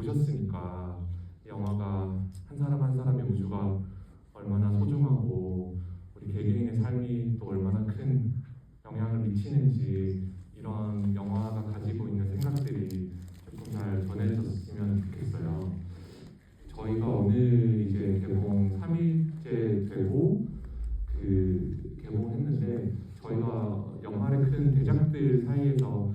보셨으니까 이 영화가 한 사람 한 사람의 우주가 얼마나 소중하고 우리 개개인의 삶이 또 얼마나 큰 영향을 미치는지 이런 영화가 가지고 있는 생각들이 조금 잘 전해졌으면 좋겠어요. 저희가 오늘 이제 개봉 3일째 되고 개봉했는데 저희가 연말에 큰 대작들 사이에서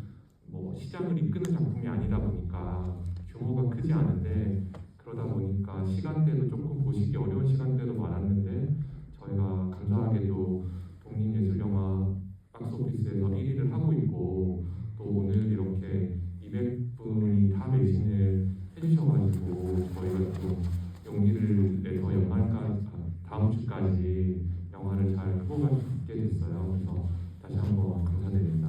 뭐 시장을 이끄는 작품이 아니다 보니까 규모가 크지 않은데 그러다 보니까 시간대도 조금 보시기 어려운 시간대도 많았는데 저희가 감사하게도 독립예술영화 박스오피스에서 1위를 하고 있고 또 오늘 이렇게 200분이 다 매진을 해주셔가지고 저희가 좀 용기를 내서 연말까지 다음 주까지 영화를 잘 뽑을 수 있게 됐어요. 그래서 다시 한번 감사드립니다.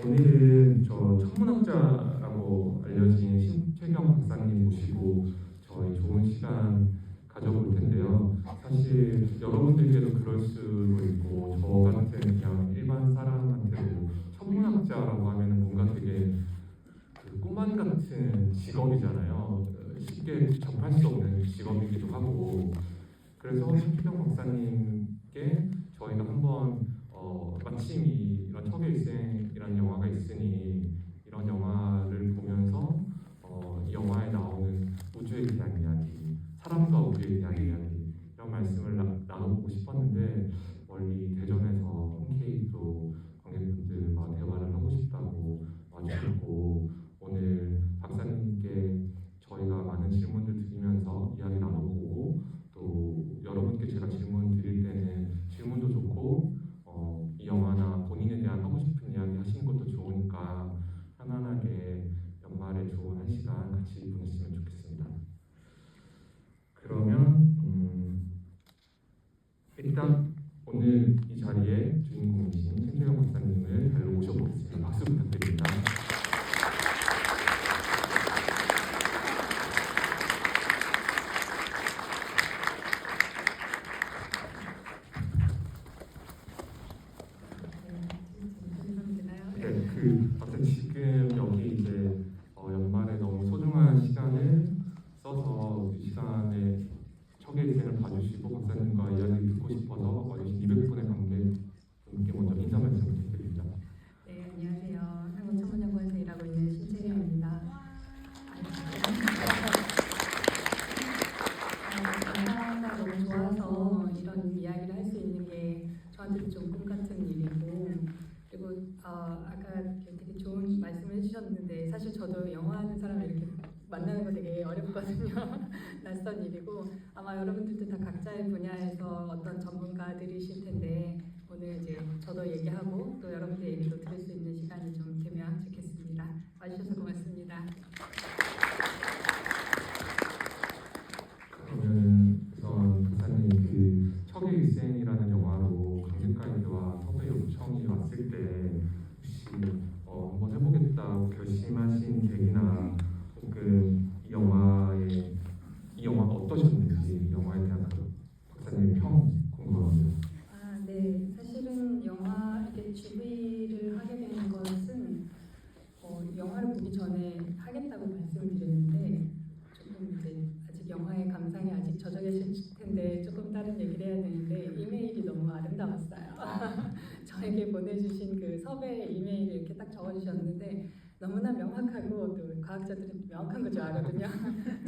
오늘은 저 천문학자라고 알려진 신채경 박사님 모시고 저희 좋은 시간 가져볼 텐데요. 사실 여러분들께도 그럴 수도 있고 저 같은 그냥 일반 사람한테도 천문학자라고 하면 뭔가 되게 꿈만 같은 직업이잖아요. 쉽게 접할 수 없는 직업이기도 하고 그래서 신채경 박사님께 저희가 한번 마침 이런 척일생이라는 영화가 있으니 이런 영화를 보면서 이 영화에 나오는 우주에 대한 이야기, 사람과 우주에 대한 이야기 이런 말씀을 나눠보고 싶었는데 멀리 대전에서 홈케이도 관객분들과 대화를 하고 싶다고 와주셨고 오늘 박사님께 저희가 많은 질문들 드리면서 이야기 나눠보고 또 여러분께 제가 질문 드릴 때는 질문도 좋고 이 영화나 본인에 대한 하고 싶은 이야기 하시는 것도 좋으니까 편안하게 연말에 좋은 한 시간 같이 보내시면 좋겠습니다. 그러면 일단 오늘 이 자리에 주인공이신 신채경 박사님을 달로 모셔보겠습니다. 박수 부탁드립니다. 박사님 지금 여기 이제 연말에 너무 소중한 시간을 써서 이 시간에 척일생을 봐주시고 박사님과 이야기 듣고 싶어서 와주신 200분의 관객분께 먼저 인사 말씀 부탁드립니다. 네, 안녕하세요. 한국천문연구원에서 일하고 있는 신채경입니다. 영화가 너무 좋아서 이런 이야기를 할 수 있는 게 저한테도 좀 꿈 같은 일이고 그리고 아까 되게 좋은 말씀을 해주셨는데 사실 저도 영화하는 사람을 이렇게 만나는 거 되게 어렵거든요. 낯선 일이고 아마 여러분들도 다 각자의 분야에서 어떤 전문가들이실 텐데 오늘 이제 저도 얘기하고 또 여러분들 얘기도 들을 수 있는 시간이 좀 되면 좋겠습니다. 와주셔서 고맙습니다. 그러면 우선 박사님 척일생이라는 영화로 관객가이드와 섭외 요청이 왔을 때 혹시 한번 해보겠다고 결심하신 계기나 혹은 이 영화가 어떠셨는지 이 영화에 대한 박사님의 평 궁금합니다. 네, 사실은 영화 이렇게 준비를 하게 된 것은 영화를 보기 전에 하겠다고 말씀을 드렸는데 조금 이제 아직 영화의 감상이 아직 젖어 계실 텐데 조금 다른 얘기를 해야 되는데 이메일이 너무 아름다웠어요. 저에게 보내주신 그 섭외 이메일을 이렇게 딱 적어주셨는데 너무나 명확하고 또 과학자들은 명확한 거 좋아하거든요.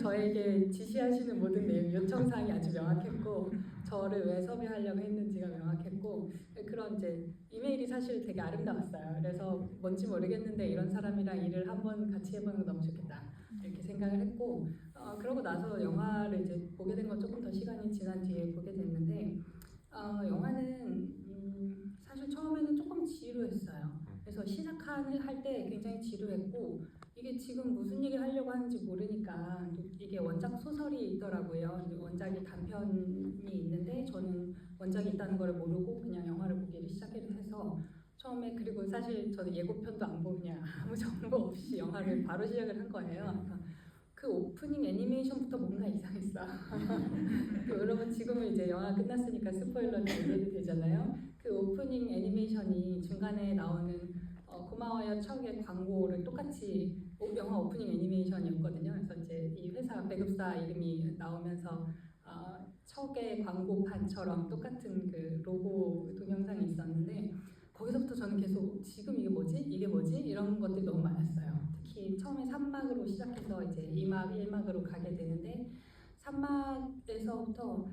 저에게 지시하시는 모든 내용 요청사항이 아주 명확했고 저를 왜 섭외하려고 했는지가 명확했고 그런 이제 이메일이 사실 되게 아름다웠어요. 그래서 뭔지 모르겠는데 이런 사람이랑 일을 한번 같이 해보는 거 너무 좋겠다 이렇게 생각을 했고 그러고 나서 영화를 이제 보게 된 건 조금 더 시간이 지난 뒤에 보게 됐는데 영화는 사실 처음에는 조금 지루했어요. 그래서 시작할 때 굉장히 지루했고 이게 지금 무슨 얘기를 하려고 하는지 모르니까 이게 원작 소설이 있더라고요. 원작이 단편이 있는데 저는 원작이 있다는 걸 모르고 그냥 영화를 보기를 시작해서 처음에 그리고 사실 저는 예고편도 안 보고 그냥 아무 정보 없이 영화를 바로 시작을 한 거예요. 그러니까 그 오프닝 애니메이션부터 뭔가 이상했어. 여러분 지금은 이제 영화 끝났으니까 스포일러는 얘기해도 되잖아요. 그 오프닝 애니메이션이 중간에 나오는 고마워요 영화와 척의 광고를 똑같이 영화 오프닝 애니메이션이었거든요. 그래서 이제 이 회사 배급사 이름이 나오면서 척의 광고판처럼 똑같은 그 로고 동영상이 있었는데 거기서부터 저는 계속 지금 이게 뭐지? 이게 뭐지? 이런 것들이 너무 많았어요. 특히 처음에 3막으로 시작해서 이제 2막, 1막으로 가게 되는데 3막에서부터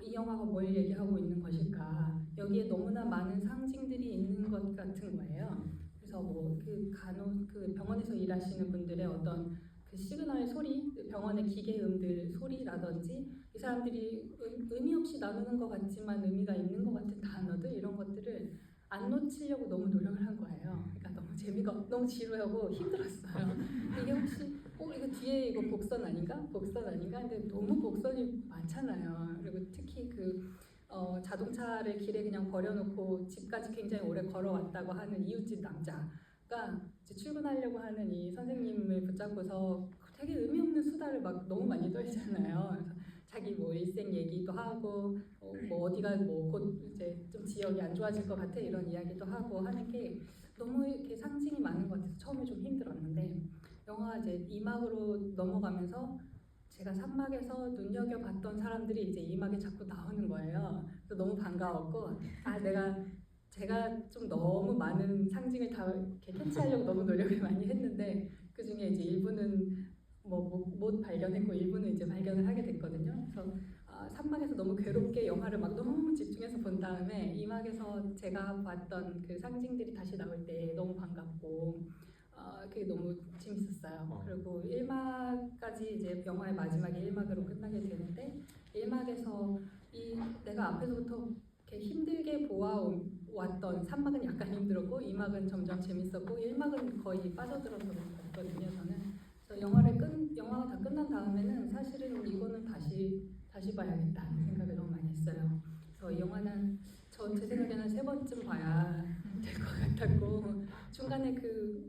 이 영화가 뭘 얘기하고 있는 것일까? 여기에 너무나 많은 상징들이 있는 것 같은 거예요. 그래서 뭐 그 병원에서 일하시는 분들의 어떤 그 시그널 소리, 병원의 기계음들 소리라든지 이 사람들이 의미 없이 나누는 것 같지만 의미가 있는 것 같은 단어들 이런 것들을 안 놓치려고 너무 노력을 한 거예요. 그러니까 너무 재미가 너무 지루하고 힘들었어요. 이게 혹시 이거 뒤에 이거 복선 아닌가? 복선 아닌가? 근데 너무 복선이 많잖아요. 그리고 특히 자동차를 길에 그냥 버려놓고 집까지 굉장히 오래 걸어왔다고 하는 이웃집 남자가 이제 출근하려고 하는 이 선생님을 붙잡고서 되게 의미 없는 수다를 막 너무 많이 떨잖아요. 그래서 자기 뭐 일생 얘기도 하고 뭐 어디가 뭐 곧 이제 좀 지역이 안 좋아질 것 같아 이런 이야기도 하고 하는 게 너무 이렇게 상징이 많은 것 같아서 처음에 좀 힘들었는데 영화 이제 2막으로 넘어가면서 제가 3막에서 눈여겨봤던 사람들이 이제 2막에 자꾸 나오는 거예요. 그래서 너무 반가웠고 제가 좀 너무 많은 상징을 다 이렇게 캐치하려고 너무 노력을 많이 했는데 그 중에 이제 일부는 못 발견했고 일부는 이제 발견을 하게 됐거든요. 그래서 3막에서 너무 괴롭게 영화를 막 너무 집중해서 본 다음에 2막에서 제가 봤던 그 상징들이 다시 나올 때 너무 반갑고 그게 너무 재밌었어요. 그리고 1막까지 이제 영화의 마지막에 1막으로 끝나게 되는데 1막에서 내가 앞에서부터 이렇게 힘들게 보아왔던 3막은 약간 힘들었고 2막은 점점 재밌었고 1막은 거의 빠져들어서 봤거든요. 저는 그래서 영화가 다 끝난 다음에는 사실은 이거는 다시 봐야겠다는 생각을 너무 많이 했어요. 그래서 이 영화는 제 생각에는 3번쯤 봐야 될 것 같았고 중간에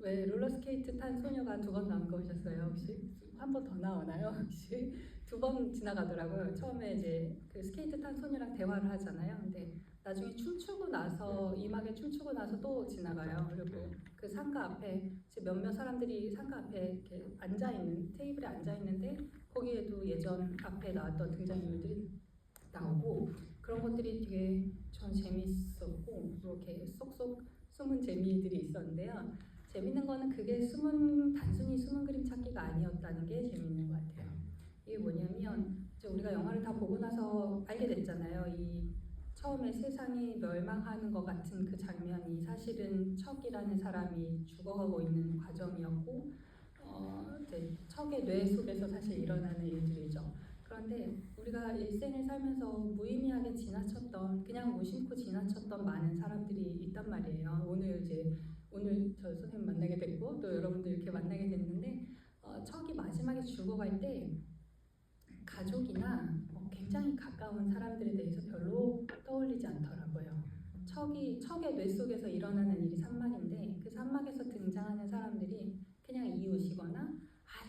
왜 롤러스케이트 탄 소녀가 2번 나온 거 보셨어요? 혹시 한 번 더 나오나요? 혹시 2번 지나가더라고요. 처음에 이제 그 스케이트 탄 소녀랑 대화를 하잖아요. 근데 나중에 춤추고 나서 2막에 춤추고 나서 또 지나가요. 그리고 그 상가 앞에 몇몇 사람들이 상가 앞에 이렇게 테이블에 앉아 있는데 거기에도 예전 앞에 나왔던 등장인물들이 나오고 그런 것들이 되게 전 재밌었고 그렇게 쏙쏙 숨은 재미들이 있었는데요. 재밌는 거는 그게 단순히 숨은 그림 찾기가 아니었다는 게 재밌는 것 같아요. 이게 뭐냐면 이제 우리가 영화를 다 보고 나서 알게 됐잖아요. 처음에 세상이 멸망하는 것 같은 그 장면이 사실은 척이라는 사람이 죽어가고 있는 과정이었고 이제 척의 뇌 속에서 사실 일어나는 일들이죠. 그런데 우리가 일생을 살면서 무의미하게 지나쳤던 그냥 무심코 지나쳤던 많은 사람들이 있단 말이에요. 오늘 저 선생님 만나게 됐고 또 여러분들 이렇게 만나게 됐는데 척이 마지막에 죽어갈 때 가족이나 굉장히 가까운 사람들에 대해서 별로 떠올리지 않더라고요. 척의 뇌 속에서 일어나는 일이 3막인데 그 3막에서 등장하는 사람들이 그냥 이웃이거나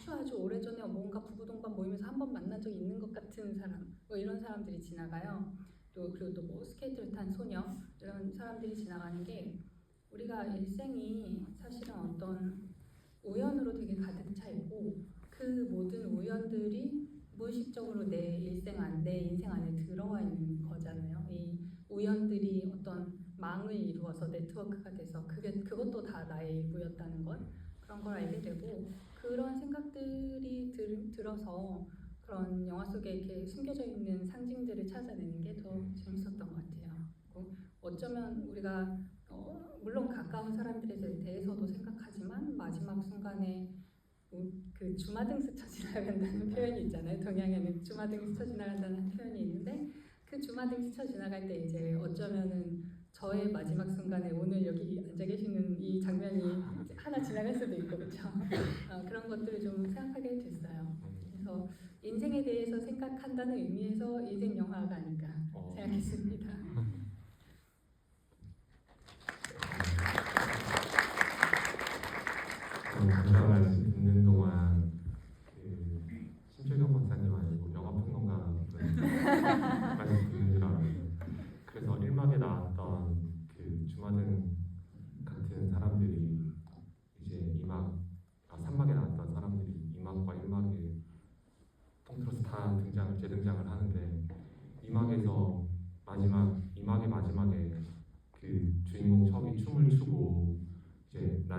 아주 오래전에 뭔가 부부동반 모임에서 한 번 만난 적이 있는 것 같은 사람 이런 사람들이 지나가요. 그리고 또 뭐 스케이트를 탄 소녀 이런 사람들이 지나가는 게 우리가 일생이 사실은 어떤 우연으로 되게 가득 차 있고 그 모든 우연들이 무의식적으로 내 인생 안에 들어와 있는 거잖아요. 이 우연들이 어떤 망을 이루어서 네트워크가 돼서 그것도 다 나의 일부였다는 것 그런 걸 알게 되고 그런 생각들이 들어서 그런 영화 속에 이렇게 숨겨져 있는 상징들을 찾아내는 게 더 재밌었던 것 같아요. 어쩌면 우리가 물론 가까운 사람들에 대해서도 생각하지만 마지막 순간에 그 주마등 스쳐 지나간다는 표현이 있잖아요. 동양에는 주마등 스쳐 지나간다는 표현이 있는데 그 주마등 스쳐 지나갈 때 이제 어쩌면은 저의 마지막 순간에 오늘 여기 앉아 계시는 이 장면이 하나 지나갈 수도 있고 그렇죠. 그런 것들을 좀 생각하게 됐어요. 그래서 인생에 대해서 생각한다는 의미에서 인생 영화가 아닌가 생각했습니다. 강사 말씀 듣는 동안 신철경 박사님 아니고 영화평론가 말씀 듣는 줄 알았어요. 그래서 1막에 나왔던 그 주마등 같은 사람들이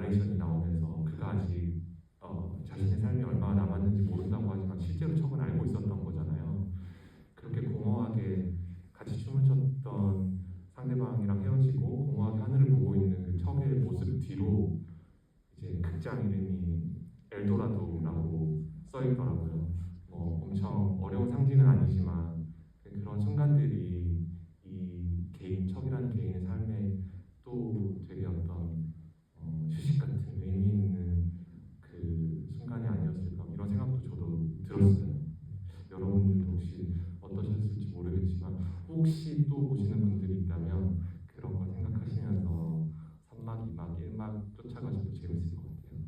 나레이션이 나오면서 그가 아직 자신의 삶이 얼마나 남았는지 모른다고 하지만 실제로 척은 알고 있었던 거잖아요. 그렇게 공허하게 같이 춤을 췄던 상대방이랑 헤어지고 공허하게 하늘을 보고 있는 그 척의 모습 뒤로 이제 극장 이름이 엘도라도라고 써 있더라고요. 뭐 엄청 어려운 상징은 아니지만 그런 순간들이 이 개인 척이라는 개인의 삶에 또 되게 어떤 휴식 같은 의미 있는 그 순간이 아니었을까 이런 생각도 저도 들었어요. 여러분들도 혹시 어떠셨을지 모르겠지만 혹시 또 보시는 분들이 있다면 그런 거 생각하시면서 3막, 2막, 1막 쫓아가셔도 재밌을 것 같아요.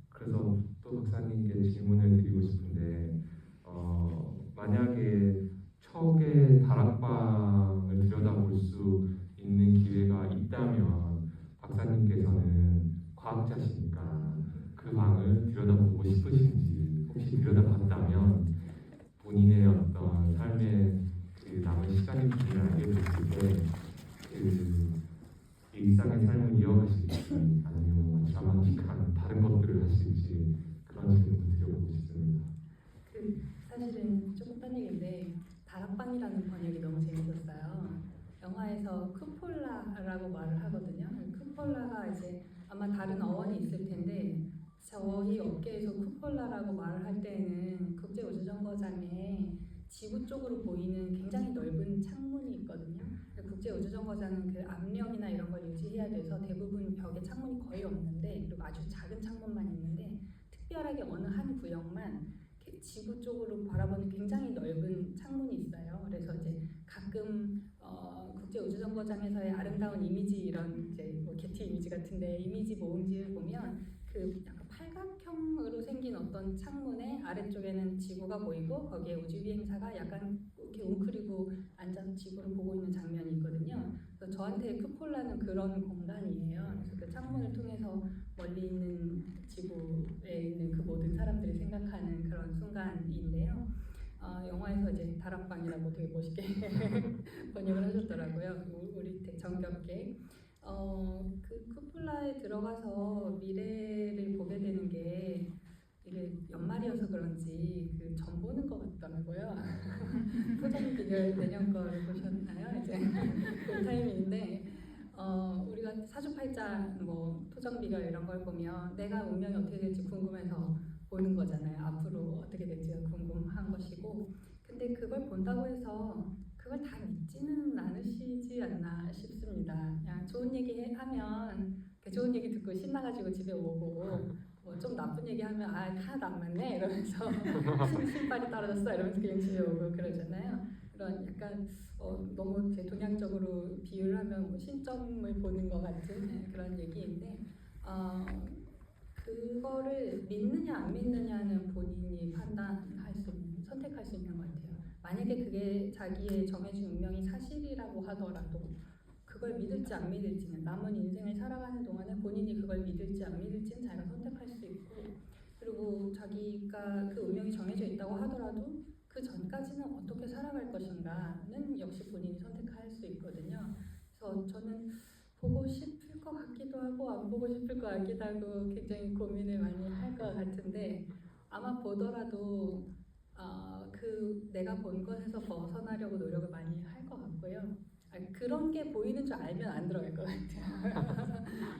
그래서 또 박사님께 질문을 드리고 싶은데 만약에 척의 다락방을 들여다볼 수 있는 기회가 있다면 박사님께서는 과학자시니까 그 방을 들여다보고 싶으신지 혹시 들여다봤다면 본인의 어떤 삶의 그 남은 시간의 기준을 알게 됐을 때 그 일상의 삶을 이어가실지 아니면 드라마틱한 다른 것들을 하실지 그런 질문도 드려보고 싶습니다. 사실은 조금 딴 얘기인데 다락방이라는 번역이 너무 재밌었어요. 영화에서 쿠폴라라고 말을 하거든요. 쿠폴라가 이제 아마 다른 어원이 있을 텐데 저희 업계에서 쿠폴라라고 말을 할 때는 국제우주정거장에 지구 쪽으로 보이는 굉장히 넓은 창문이 있거든요. 국제우주정거장은 그 압력이나 이런 걸 유지해야 돼서 대부분 벽에 창문이 거의 없는데 그리고 아주 작은 창문만 있는데 특별하게 어느 한 구역만 지구 쪽으로 바라보는 굉장히 넓은 창문이 있어요. 그래서 이제 가끔 국제우주정거장에서의 아름다운 이미지 이런 이제 뭐 게티 이미지 같은데 이미지 모음집을 보면 그 약간 팔각형으로 생긴 어떤 창문의 아래쪽에는 지구가 보이고 거기에 우주비행사가 약간 이렇게 웅크리고 앉아서 지구를 보고 있는 장면이 있거든요. 그래서 저한테 쿠폴라는 그런 공간이에요. 그래서 그 창문을 통해서 멀리 있는 지구에 있는 그 모든 사람들이 생각하는 그런 순간인데요. 영화에서 이제 다락방이라고 되게 멋있게 번역을 하셨더라고요. 우리 되게 정겹게. 그 쿠폴라에 들어가서 미래를 보게 되는 게 이게 연말이어서 그런지 그 전 보는 것 같더라고요. 토정 비결 내년 거를 보셨나요? 이제 그 타이밍인데 우리가 사주팔자 뭐 토정 비결 이런 걸 보면 내가 운명이 어떻게 될지 궁금해서 보는 거잖아요. 앞으로 어떻게 될지가 궁금한 것이고 근데 그걸 본다고 해서 그걸 다 믿지는 않으시지 않나 싶습니다. 그냥 좋은 얘기 하면 좋은 얘기 듣고 신나가지고 집에 오고 뭐 좀 나쁜 얘기 하면 하나도 안 맞네 이러면서 신발이 떨어졌어 이러면서 그냥 집에 오고 그러잖아요. 그런 약간 너무 대통령적으로 비유를 하면 뭐 신점을 보는 것 같은 그런 얘기인데 그거를 믿느냐 안 믿느냐는 본인이 판단할 수 있는, 선택할 수 있는 것 같아요. 만약에 그게 자기의 정해진 운명이 사실이라고 하더라도 그걸 믿을지 안 믿을지는 남은 인생을 살아가는 동안에 본인이 그걸 믿을지 안 믿을지는 자기가 선택할 수 있고 그리고 자기가 그 운명이 정해져 있다고 하더라도 그 전까지는 어떻게 살아갈 것인가는 역시 본인이 선택할 수 있거든요. 그래서 저는 보고 싶을 것 같기도 하고 안 보고 싶을 것 같기도 하고 굉장히 고민을 많이 할 것 같은데 아마 보더라도 그 내가 본 것에서 벗어나려고 노력을 많이 할 것 같고요. 그런 게 보이는 줄 알면 안 들어갈 것 같아요.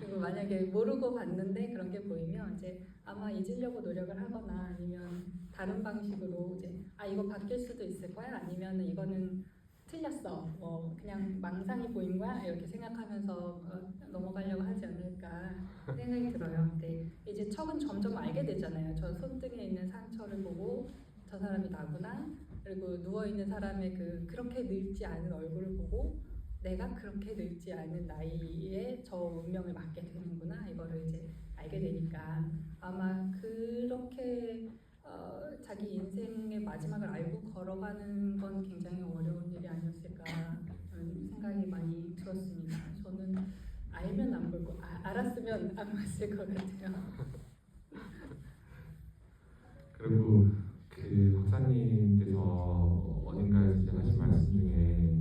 그리고 만약에 모르고 봤는데 그런 게 보이면 이제 아마 잊으려고 노력을 하거나 아니면 다른 방식으로 이제 이거 바뀔 수도 있을 거야 아니면 이거는 틀렸어 뭐 그냥 망상이 보인 거야 이렇게 생각하면서 넘어가려고 하지 않을까 생각이 들어요. 근데 이제 척은 점점 알게 되잖아요. 저 손등에 있는 상처를 보고 저 사람이 나구나. 그리고 누워있는 사람의 그렇게 늙지 않은 얼굴을 보고 내가 그렇게 늙지 않은 나이에 저 운명을 맞게 되는구나 이거를 이제 알게 되니까 아마 그렇게 자기 인생의 마지막을 알고 걸어가는 건 굉장히 어려운 일이 아니었을까 그런 생각이 많이 들었습니다. 저는 알면 안 볼 거, 알았으면 안 봤을 것 같아요. 그리고 그 박사님께서 어딘가에서 이제 하신 말씀 중에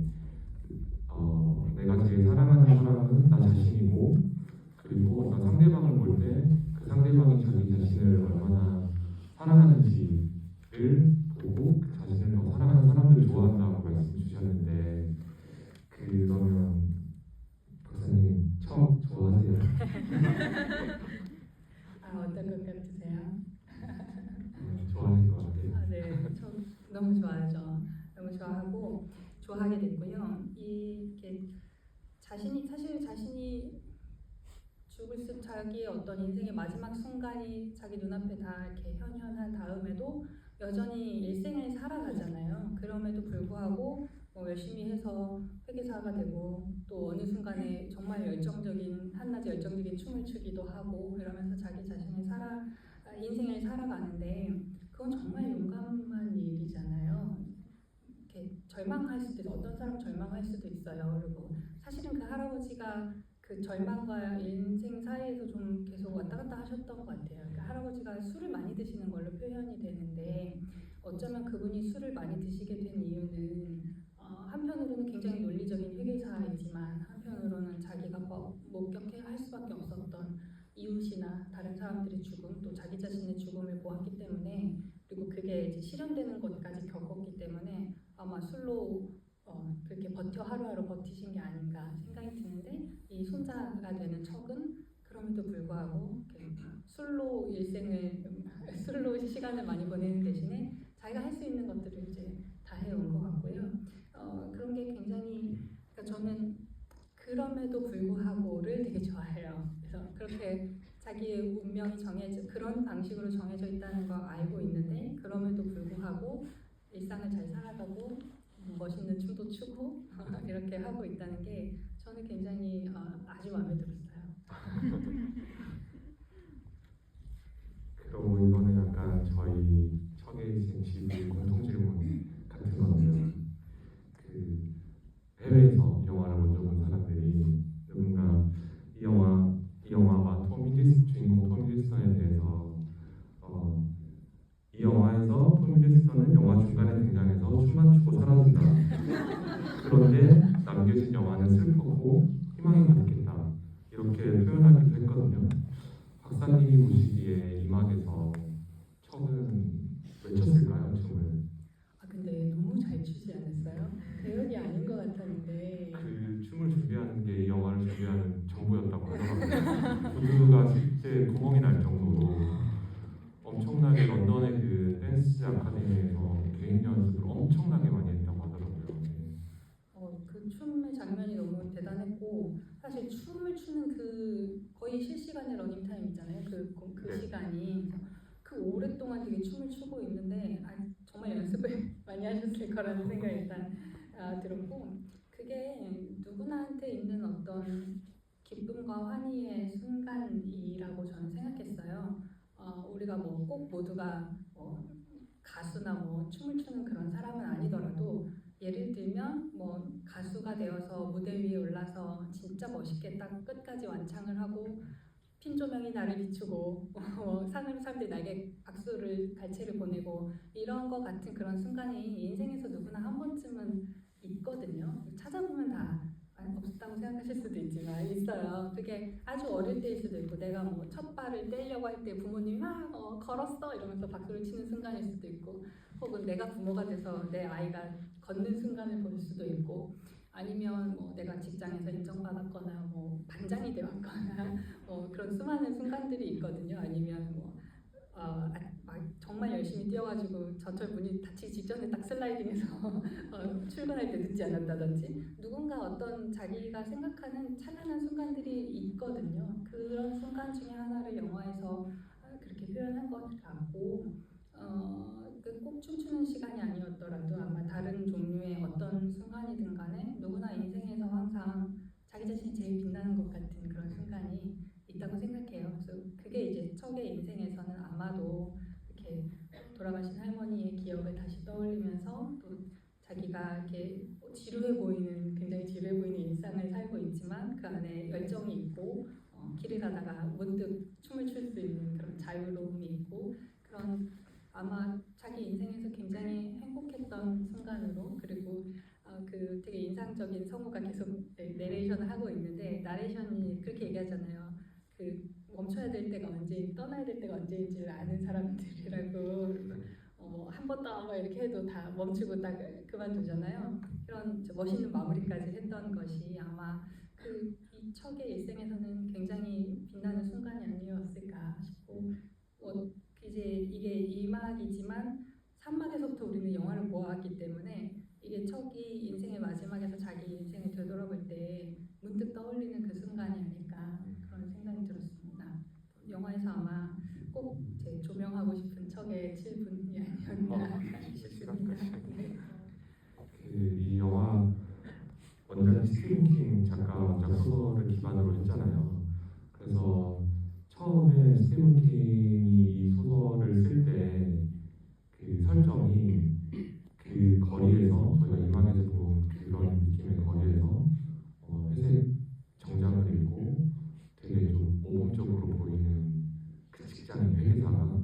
내가 제일 사랑하는 사람은 나 자신이고 그리고 불구하게 됐고요. 이게 자신이 죽을 수 자기의 어떤 인생의 마지막 순간이 자기 눈앞에 다 이렇게 현현한 다음에도 여전히 일생을 살아가잖아요. 그럼에도 불구하고 뭐 열심히 해서 회계사가 되고 또 어느 순간에 정말 한낮에 열정적인 춤을 추기도 하고 이러면서 자기 자신의 인생을 살아가는데 그건 정말 용감한 일이잖아요. 이렇게 절망할 수도 있어요. 어떤 사람 절망할 수도 있어요. 그리고 사실은 그 할아버지가 그 절망과 인생 사이에서 좀 계속 왔다 갔다 하셨던 것 같아요. 그러니까 할아버지가 술을 많이 드시는 걸로 표현이 되는데 어쩌면 그분이 술을 많이 드시게 된 이유는 한편으로는 굉장히 논리적인 회계사이지만 한편으로는 자기가 목격해야 할 수밖에 없었던 이웃이나 다른 사람들의 죽음 또 자기 자신의 죽음을 보았기 때문에 그리고 그게 이제 실현되는 것까지 겪었기 때문에 아마 술로 그렇게 하루하루 버티신 게 아닌가 생각이 드는데 이 손자가 되는 척은 그럼에도 불구하고 술로 시간을 많이 보내는 대신에 자기가 할 수 있는 것들을 이제 다 해온 것 같고요. 그런 게 굉장히 그러니까 저는 그럼에도 불구하고를 되게 좋아해요. 그래서 그렇게 자기의 운명이 그런 방식으로 정해져 있다는 걸 알고 있는데 그럼에도 불구하고 일상을 잘 살아가고 멋있는 춤도 추고 이렇게 하고 있다는 게 저는 굉장히 아주 마음에 들었어요. 그리고 이거는 약간 저희 척의 지금 공통 질문 같은 건데요. 그 해외에서 이 영화를 먼저 본 사람들이 누군가 이 영화와 주인공 톰 히들스턴에 대해서 이 영화에서 톰 히들스턴은 영화 중간에 등장해서 춤만 추고 사라진다. 그런데 남겨진 영화는 슬프고 희망이 가득했다. 이렇게 표현하기도 했거든요. 박사님이 보시기에 이막에서 척은 외쳤을까요, 춤을? 근데 너무 잘 추지 않았어요? 배역이 아닌 것 같았는데 그 춤을 준비하는 게 이 영화를 준비하는 정보였다고 하더라고요. 구두가 실제 구멍이 날 정도로 엄청나게 런던의 그 댄스 아카데미에서 개인 연습을 엄청나게 많이 했다고 하더라고요. 그 춤의 장면이 너무 대단했고 사실 춤을 추는 그 거의 실시간의 러닝타임 있잖아요. 그 시간이 그 오랫동안 되게 춤을 추고 있는데 정말 연습을 많이 하셨을 거라는 생각이 일단 들었고 그게 누구나한테 있는 어떤 기쁨과 환희의 순간이라고 저는 생각했어요. 우리가 뭐 꼭 모두가 가수나 춤을 추는 그런 사람은 아니더라도 예를 들면 가수가 되어서 무대 위에 올라서 진짜 멋있게 딱 끝까지 완창을 하고 핀 조명이 나를 비추고 사람들이 나에게 박수를 갈채를 보내고 이런 것 같은 그런 순간이 인생에서 누구나 한 번쯤은 있거든요. 찾아보면 다 없었다고 생각하실 수도 있지만 있어요. 그게 아주 어릴 때일 수도 있고 내가 첫 발을 떼려고 할 때 부모님이 막 걸었어 이러면서 박수를 치는 순간일 수도 있고 혹은 내가 부모가 돼서 내 아이가 걷는 순간을 볼 수도 있고 아니면 내가 직장에서 인정받았거나 반장이 되었거나 그런 수많은 순간들이 있거든요. 아니면 정말 열심히 뛰어가지고 전철 문이 닫히기 직전에 딱 슬라이딩해서 출근할 때 늦지 않았다든지 누군가 어떤 자기가 생각하는 찬란한 순간들이 있거든요. 그런 순간 중에 하나를 영화에서 그렇게 표현한 것 같고 꼭 춤추는 시간이 아니었더라도 아마 다른 종류의 어떤 순간이든 간에 누구나 인생에서 항상 자기 자신이 제일 빛나는 것 같은 그런 순간이 있다고 생각해요. 그래서 그게 이제 척의 인생에서는 아마도 이렇게 돌아가신 할머니의 기억을 다시 떠올리면서 또 자기가 이렇게 굉장히 지루해 보이는 일상을 살고 있지만 그 안에 열정이 있고 길을 가다가 문득 춤을 출 수 있는 그런 자유로움이 있고 그런 아마 자기 인생에서 굉장히 행복했던 순간으로 그리고 그 되게 인상적인 성우가 계속 내레이션을 하고 있는데 나레이션이 그렇게 얘기하잖아요. 그 멈춰야 될 때가 언제 떠나야 될 때가 언제인지를 아는 사람들이라고 한 번 더 이렇게 해도 다 멈추고 딱 그만두잖아요. 그런 멋있는 마무리까지 했던 것이 아마 이 척의 일생에서는 굉장히 빛나는 순간이 아니었을까 싶고 이제 이게 2막이지만 3막에서부터 우리는 영화를 보아왔기 때문에 이게 척이 인생의 마지막 제 조명하고 싶은 척의 7분이 아니었나 싶습니다. 네. 이 영화 원작이 스티븐 킹 작가 원작 소설을 기반으로 했잖아요. 그래서 처음에 스티븐 킹이 이 소설을 쓸 때 그 설정이 그 거리에서 저희가 이마에서 본 그런 느낌의 거리에서 회색 정장을 입고 되게 좀 모범적으로 보이는 그 직장인 회계사가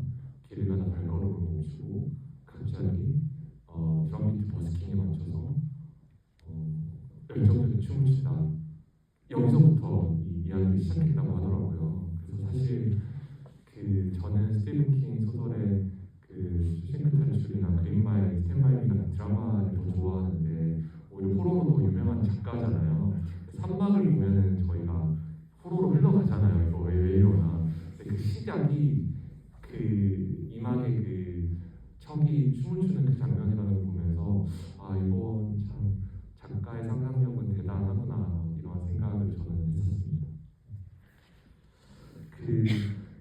길을 가다 발걸음을 멈추고 갑자기 드럼 비트 버스킹에 맞춰서 열정적인 춤을 추다. 여기서부터 이 이야기를 시작했다고 하더라고요. 그래서 사실 저는 스티븐 킹 소설의 쇼생크 탈출이나 그린마일, 스탠바이 미 같은 드라마를 더 좋아하는데 오히려 호러로 더 유명한 작가잖아요. 산막을 보면은 저희가 호러로 흘러가잖아요. 이거 왜 이러나. 근데 그 시작이 이막의 척이 춤을 추는 그 장면이라는 걸 보면서 이건 참 작가의 상상력은 대단하구나 이런 생각을 저는 했었습니다.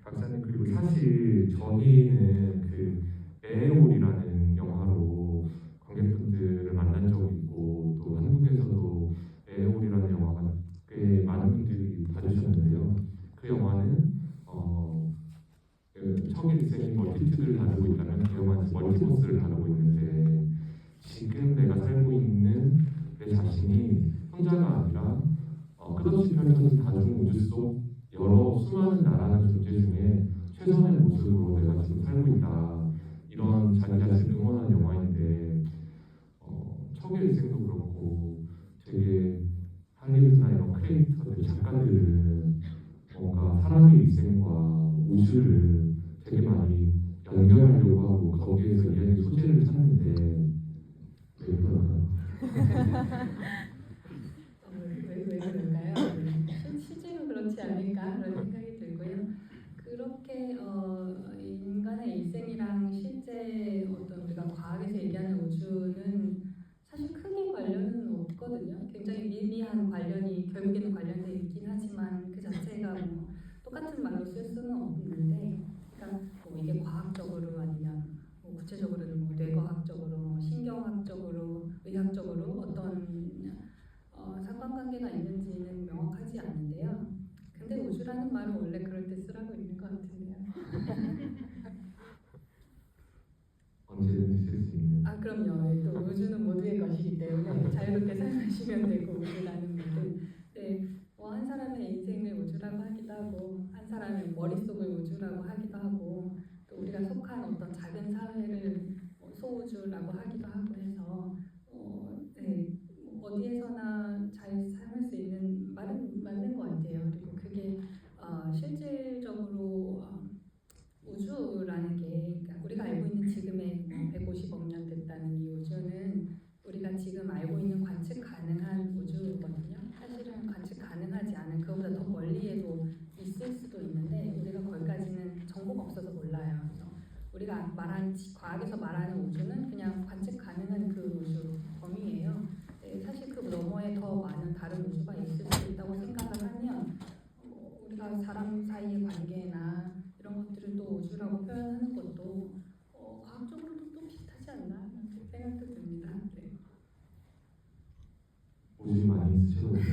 박사님 그리고 사실 저희는 에어홀이라는 영화로 관객분들을 만난 적이 있고 또 한국에서도 에어홀이라는 영화가 꽤 많은 분들이 봐주셨는데요. 그 영화는 척의 일생이 멀티튜드를 다루고 있다면 그 영화는 멀티버스를 다루고 있는데 지금 내가 살고 있는 내 자신이 혼자가 아니라 끝없이 펼쳐진 다중 우주 속 여러 수많은 나라는 존재 중에 최선의 모습으로 내가 지금 살고 있다. 이런 자기 자신을 응원하는 영화인데 척의 일생도 그렇고 되게 할리우드나 이런 크리에이터들, 작가들은 뭔가 사람의 일생과 우주를 되게 많이 연결하려고 하고 거기에서 이야기 소재를 찾는데 왜 그럴까요? 왜 그럴까요? 실제로 그렇지 않을까 그런 생각이 들고요. 그렇게 인간의 일생이랑 실제 어떤 우리가 과학에서 얘기하는 우주는 사실 크게 관련은 없거든요. 굉장히 미미한 관련이 결국에는 관련돼 있긴 하지만 그 자체가 뭐 똑같은 말로 쓸 수는 없는데, 그러니까 뭐 이게 과학적으로 아니면 뭐 구체적으로는 뭐 뇌과학적으로, 뭐 신경학적으로, 의학적으로 어떤 상관관계가 있는지는 명확하지 않은데요. 근데 우주라는 말은 원래 그럴 때 쓰라고 있는 것 같은데요. 언제든지 쓸 수 있는. 그럼요. 또 우주는 모두의 것이기 때문에 자유롭게 사용하시면 되고 우주라는 말은. 네, 한 사람의 인생을 우주라고 하기도 하고 한 사람의 머릿속을 우주라고 하기도 하고 또 우리가 속한 어떤 작은 사회를 소우주라고 하기도 하고 해서 네, 어디에서나 잘 사용할 수 있는 말은 맞는 것 같아요. 그리고 그게 실질적으로 우주라는 게, 그러니까 우리가 알고 있는 지금의 150억 년 됐다는 이 우주는 우리가 지금 알고 있는 관측 가능한 우주거든요. 사실은 관측 가능하지 않은 그보다 더 멀리에도 있을 수도 있는데 우리가 거기까지는 정보가 없어서 몰라요. 그래서 우리가 과학에서 말하는 우주는 그냥 관측 가능한 그 우주 범위예요. 네, 사실 그 너머에 더 많은 다른 우주가 있을 수 있다고 생각을 하면 우리가 사람 사이의 관계나 이런 것들을 또 우주라고 표현하는 것도 과학적으로도 또 비슷하지 않나 이렇게 생각도 듭니다. 네. 오지 많이 있으셔도 돼요.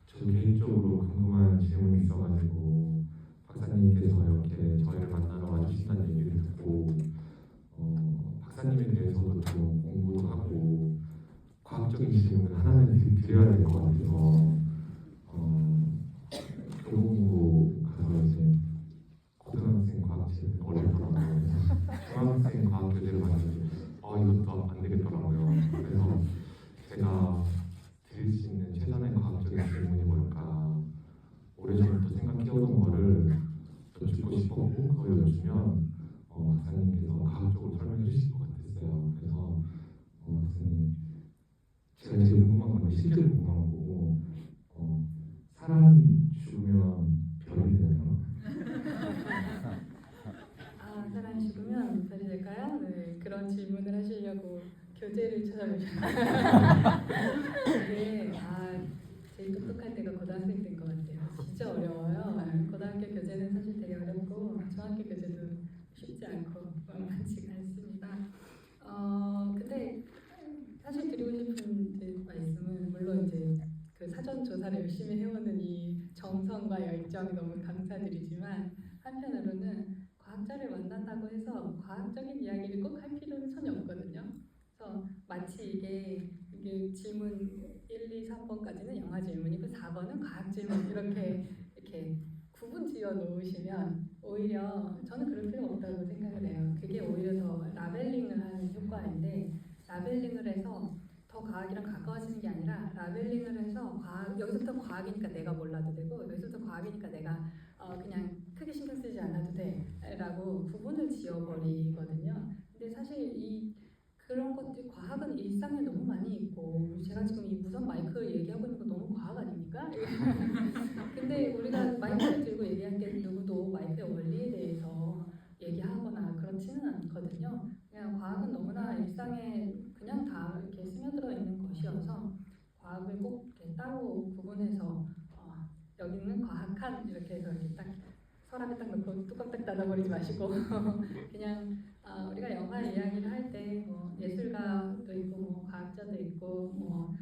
저 개인적으로 궁금한 질문이 있어가지고 박사님께서 이렇게 저희를 만나러 와주신다는 얘기를 듣고 박사님에 대해서도 좀 공부도 하고 과학적인 질문을 하나는 드려야 될 것 같아서 교보문고 가서 이제 고등학생 과학실 어렵더라고요. 중학생 과학 교재를 봤는데 이것도 안 되겠더라고요. 그래서 제가 드릴 수 있는 최선의 과학적인 질문이 뭘까 오래전부터 생각해오던 거를 여쭙고 싶었고 그걸 여쭈면 박사님께서 과학적으로 설명해 주실 것 같았어요. 그래서 박사님 제가 제일 궁금한 건 실제로 궁금한 거고 사람이 죽으면 별이 되나요? 사람이 죽으면 별이 될까요? 네, 그런 질문을 하시려고 교재를 찾아보셨어요. 네, 제일 똑똑할 때가 고등학생 때인 것 같아요. 진짜 어려워요. 고등학교 고등학교 교재는 사실 되게 어렵고 중학교 교재도 쉽지 않고 만만치가 않습니다. 근데 사실 드리고 싶은 이제 말씀은 물론 이제 그 사전 조사를 열심히 해오는 이 정성과 열정 너무 감사드리지만 한편으로는 과학자를 만난다고 해서 과학적인 이야기를 꼭 할 필요는 전혀 없거든요. 그래서 마치 이게 질문 1, 2, 3번까지는 영화 질문이고 4번은 과학 질문 이렇게 구분 지어 놓으시면 오히려 저는 그럴 필요 없다고 생각을 해요. 그게 오히려 더 라벨링을 하는 효과인데 라벨링을 해서 더 과학이랑 가까워지는 게 아니라 라벨링을 해서 여기서부터 과학이니까 내가 몰라도 되고 여기서부터 과학이니까 내가 그냥 크게 신경 쓰지 않아도 돼라고 구분을 지어버리거든요. 근데 사실 그런 것들 과학은 일상에 너무 많이 있고 제가 지금 이 무선 마이크를 얘기하고 있는 거 너무 과학 아닙니까? 근데 우리가 마이크를 들고 얘기할 때 누구도 마이크의 원리에 대해서 얘기하거나 그렇지는 않거든요. 그냥 과학은 너무나 일상에 그냥 다 이렇게 스며들어 있는 것이어서 과학을 꼭 이렇게 따로 구분해서 여기는 과학한 이렇게 해서 이렇게 딱 서랍에 딱 넣고 뚜껑 딱 닫아버리지 마시고 그냥 우리가 영화 이야기를 할 때 뭐 예술가도 있고 뭐 과학자도 있고 뭐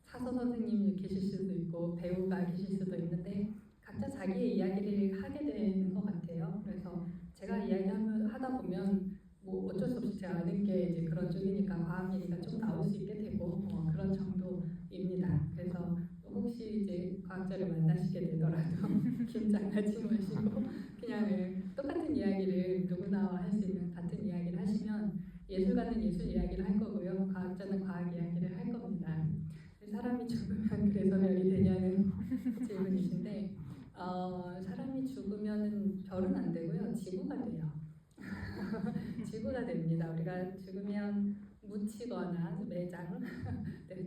사서 선생님이 계실 수도 있고 배우가 계실 수도 있는데 각자 자기의 이야기를 하게 되는 것 같아요. 그래서 제가 이야기하다 보면 뭐 어쩔 수 없이 제가 아는 게 이제 그런 쪽이니까 과학 얘기가 좀 나올 수 있게 되고 뭐 그런 정도입니다. 그래서 혹시 이제 과학자를 만나시게 되더라도 긴장하지 마시고 그냥 똑같은 이야기를 누구나와 할 수 있는 같은 이야기를 하시면 예술가는 예술 이야기를 할 거고요. 과학자는 과학 이야기를 할 겁니다. 사람이 죽으면 그래서 별이 되냐는 질문이신데 사람이 죽으면 별은 안 되고요. 지구가 돼요. 지구가 됩니다. 우리가 죽으면 묻히거나 매장,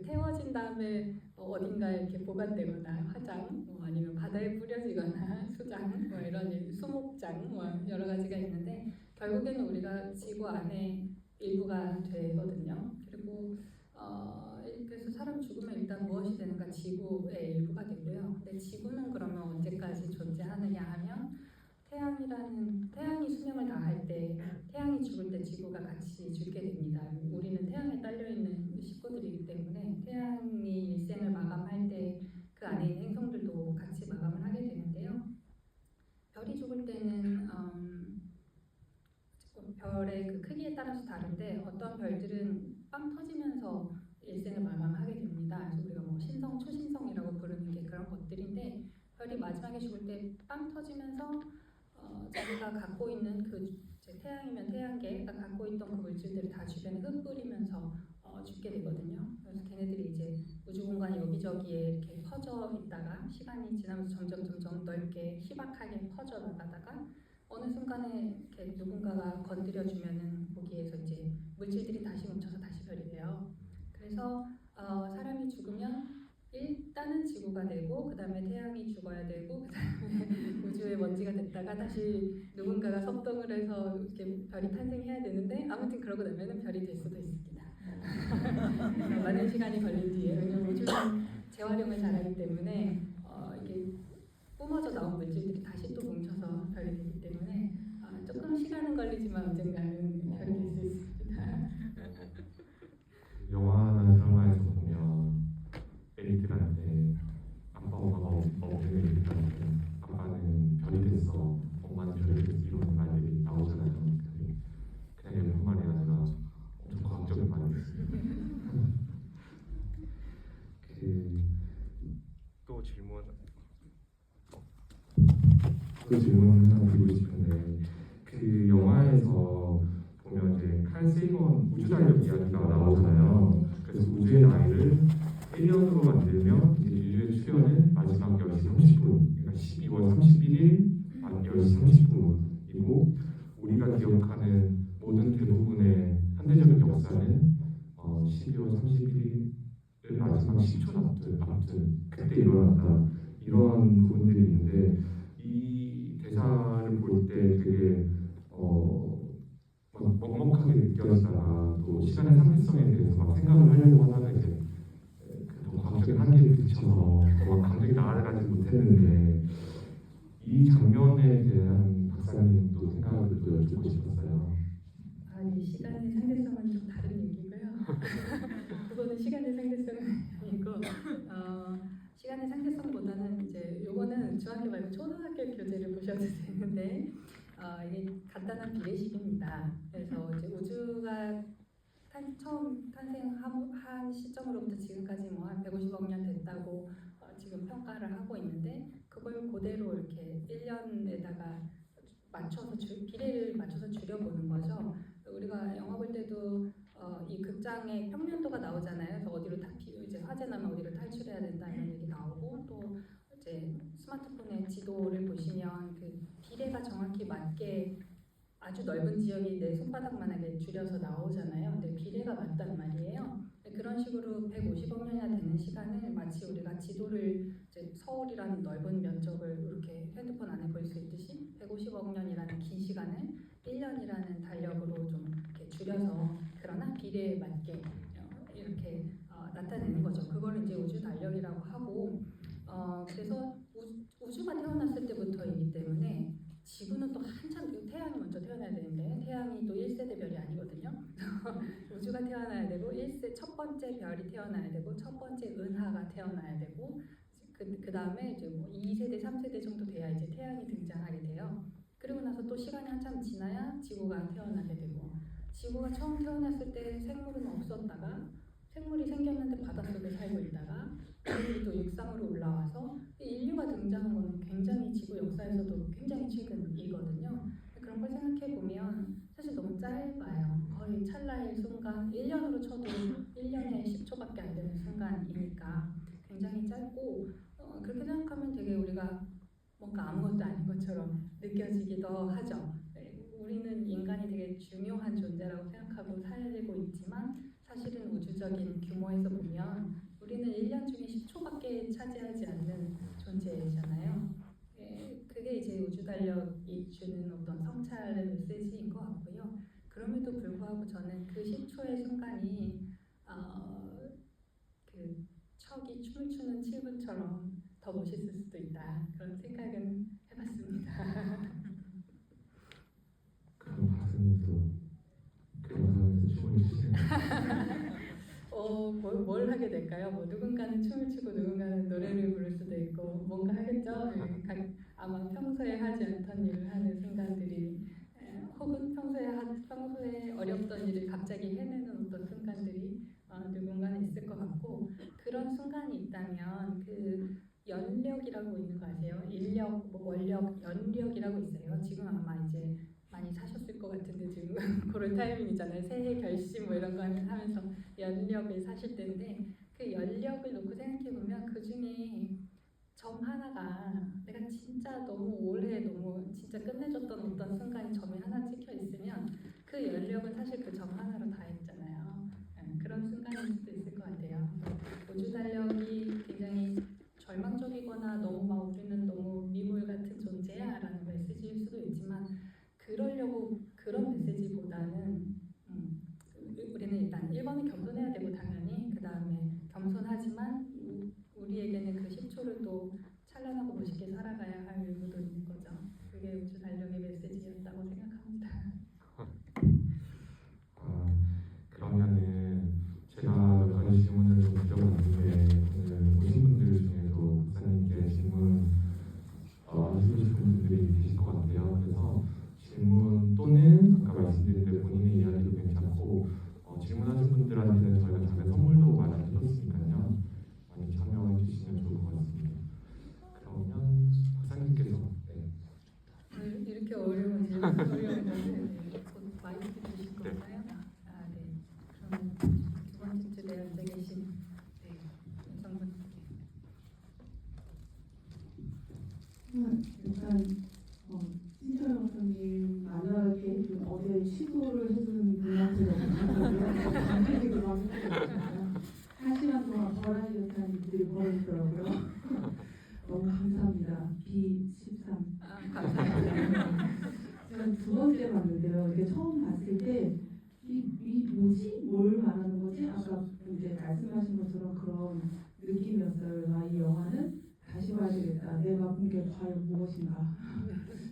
태워진 다음에 어딘가에 이렇게 보관되거나 화장, 아니면 바다에 뿌려지거나 수장, 이런 수목장, 여러 가지가 있는데 결국에는 우리가 지구 안에 일부가 되거든요. 그리고 그래서 사람 죽으면 일단 무엇이 되는가 지구의 일부가 되고요. 근데 지구는 그러면 언제까지 존재하느냐 하면 태양이 수명을 다할 때 태양이 죽을 때 지구가 같이 죽게 됩니다. 우리는 태양에 딸려 있는 식구들이기 때문에 태양이 일생을 마감할 때 그 안에 있는 행성들도 같이 마감을 하게 되는데요. 별이 죽을 때는 별의 그 크기에 따라서 다른데 어떤 별들은 빵 터지면서 일생을 마감하게 됩니다. 그래서 우리가 뭐 신성, 초신성이라고 부르는 게 그런 것들인데 별이 마지막에 죽을 때 빵 터지면서 자기가 갖고 있는 그 태양이면 태양계가 갖고 있던 그 물질들을 다 주변에 흩뿌리면서 죽게 되거든요. 그래서 걔네들이 이제 우주 공간 여기저기에 이렇게 퍼져 있다가 시간이 지나면서 점점 넓게 희박하게 퍼져 나가다가 어느 순간에 이렇게 누군가가 건드려주면은 거기에서 이제 물질들이 다시 뭉쳐서 다시 별이 돼요. 그래서 사람이 죽으면 일단은 지구가 되고 그 다음에 태양이 죽어야 되고 그 다음에 우주의 먼지가 됐다가 다시 누군가가 섭동을 해서 이렇게 별이 탄생해야 되는데 아무튼 그러고 나면은 별이 될 수도 있습니다. 많은 시간이 걸린 뒤에 왜냐면 우주는 재활용을 잘하기 때문에 이게 뿜어져 나온 물질들이 다시 또 뭉쳐서 별이 되기 때문에 조금 시간은 걸리지만 언젠가는 별이 될 수 있습니다. 영화나 드라마에서 보면 애들한테 아빠 엄마가 없는 애들한테 아빠는 별이 됐어, 엄마는 별이 됐어 이런 말들이 나오잖아요. 그냥 예쁜 말이 아니라 엄청 과학적인 말이었어요. 또 질문 하나 드리고 싶은데 그 영화에서 보면 이제 칼 세이건 우주달력 이야기가 나오잖아요. 그래서 우주의 나이를 1년으로 만들면 이제 인류의 출현은 마지막 10시 30분, 그러니까 12월 31일 밤 10시 30분이고 우리가 기억하는 모든 대부분의 현대적인 역사는 12월 31일을 마지막 10초 앞둔 그때 일어났다 이런 부분들이 있는데 이 대사를 볼 때 되게 막 먹먹하게 느껴지다가 또 시간의 상대성에 대해서 막 생각을 하려고 하다가 이제 더 과학적인 한계를 부딪혀서 막 감정이 나아가지 못했는데 이 장면에 대한 박사님도 생각을 또 여쭙고 싶었어요. 네, 시간의 상대성은 좀 다른 얘기고요. 그거는 시간의 상대성은 아니고 시간의 상대성보다는 이제 요거는 중학교 말고 초등학교 교재를 보셔도 되는데 이게 간단한 비례식입니다. 그래서 이제 우주가 처음 탄생한 시점으로부터 지금까지 뭐 한 150억 년 됐다고 지금 평가를 하고 있는데 그걸 그대로 이렇게 1년에다가 맞춰서 비례를 맞춰서 줄여보는 거죠. 우리가 영화 볼 때도 이 극장에 평면도가 나오잖아요. 그래서 어디로 이제 화재 나면 어디로 탈출해야 된다 이런 얘기 나오고 또 이제 스마트폰의 지도를 보시면 그 비례가 정확히 맞게 아주 넓은 지역이 내 손바닥만하게 줄여서 나오잖아요. 근데 비례가 맞단 말이에요. 그런 식으로 150억 년이나 되는 시간을 마치 우리가 지도를 이제 서울이라는 넓은 면적을 이렇게 핸드폰 안에 볼 수 있듯이 150억 년이라는 긴 시간을 1년이라는 달력으로 좀 이렇게 줄여서 그러나 비례에 맞게 이렇게 나타내는 거죠. 그걸 이제 우주 달력이라고 하고 그래서 우주가 태어났을 때부터이기 때문에 지구는 또 한참 태양이 먼저 태어나야 되는데 태양이 또 1세대 별이 아니거든요. 우주가 태어나야 되고 첫 번째 별이 태어나야 되고 첫 번째 은하가 태어나야 되고 그 다음에 이제 뭐 2세대, 3세대 정도 돼야 이제 태양이 등장하게 돼요. 그리고 나서 또 시간이 한참 지나야 지구가 태어나게 되고 지구가 처음 태어났을 때 생물은 없었다가 생물이 생겼는데 바닷속에 살고 있다가 그리고 또 육상으로 올라와서 인류가 등장한 거는 굉장히 지구 역사에서도 굉장히 최근이거든요. 그런 걸 생각해 보면 사실 너무 짧아요. 거의 찰나의 순간, 1년으로 쳐도 1년에 10초밖에 안 되는 순간이니까 굉장히 짧고 그렇게 생각하면 되게 우리가 뭔가 아무것도 아닌 것처럼 느껴지기도 하죠. 우리는 인간이 되게 중요한 존재라고 생각하고 살고 있지만 사실은 우주적인 규모에서 보면 우리는 1년 중에 10초밖에 차지하지 않는 존재잖아요. 그게 이제 우주 달력이 주는 어떤 성찰의 메시지인 것 같고요. 그럼에도 불구하고 저는 그 10초의 순간이 그 척이 춤을 추는 7분처럼 더 멋있을 수도 있다. 그런 생각은 해봤습니다. 그럼 박사님도 그런 상황에서 춤을 추시는 뭘 하게 될까요? 뭐 누군가는 춤을 추고 누군가는 노래를 부를 수도 있고 뭔가 하겠죠. 아마 평소에 하지 않던 일을 하는 순간들이 혹은 평소에 어렵던 일을 갑자기 해내는 어떤 순간들이 누군가는 있을 것 같고 그런 순간이 있다면 그 연력이라고 있는 거 아세요? 인력, 뭐 원력, 연력이라고 있어요. 지금 아마 이제 많이 사셨을 것 같은데 지금 그런 타이밍이잖아요. 새해 결심 뭐 이런 거 하면서 연력을 사실 때인데 그 연력을 놓고 생각해 보면 그 중에 점 하나가 내가 진짜 너무 올해 너무 진짜 끝내줬던 어떤 순간이 점이 하나 찍혀 있으면 그 연력은 사실 그 점 하나로 다 했잖아요. 그런 순간일 수도 있을 것 같아요. 우주 달력이 굉장히 절망적이거나 너무 막 우리는 너무 미물 같은 존재야라는 메시지일 수도 있지만 그러려고 그런 메시지보다는 우리는 일단 1번은 겸손해야 되고 당연히 그 다음에 겸손하지만 우리에게는 그 10초를 또 찬란하고 멋있게 살아가야 할 의무도 있는 거죠. 그게 우주 달력의 메시지였다고 생각합니다. 그러면은 제가 몇 가지 질문을 좀 드려봤는데 오늘 오신 분들 중에도 박사님께 질문 하시고 싶은 분들이 계실 것 같아요. 그래서 질문 또는 아까 말씀드린 대로 본인의 이야기도 괜찮고 질문하신 분들한테는 저희가 작은 선물도 마련해뒀으니까요. 많이 참여해 주시면 좋을 것 같습니다. 그러면 박사님께서 이렇게 어려운 건데 곧 마이크 주실 건가요? 네. 그럼 두 번째 줄에 앉아 계신 여성분께. 일단 신철 박사님 만나게 어제 시도를 해준 분한테도 감사하고요. 장기적으로 하셨거든요. 1시간 동안 버라이 같은 일들이 벌어지더라고요. 너무 감사합니다. B13. 감사합니다. 제가 두 번째 봤는데요. 이게 처음 봤을 때 이 뭐지? 뭘 말하는 거지? 아까 이제 말씀하신 것처럼 그런 느낌이었어요. 이 영화는 다시 봐야 되겠다. 내가 게 과연 무엇인가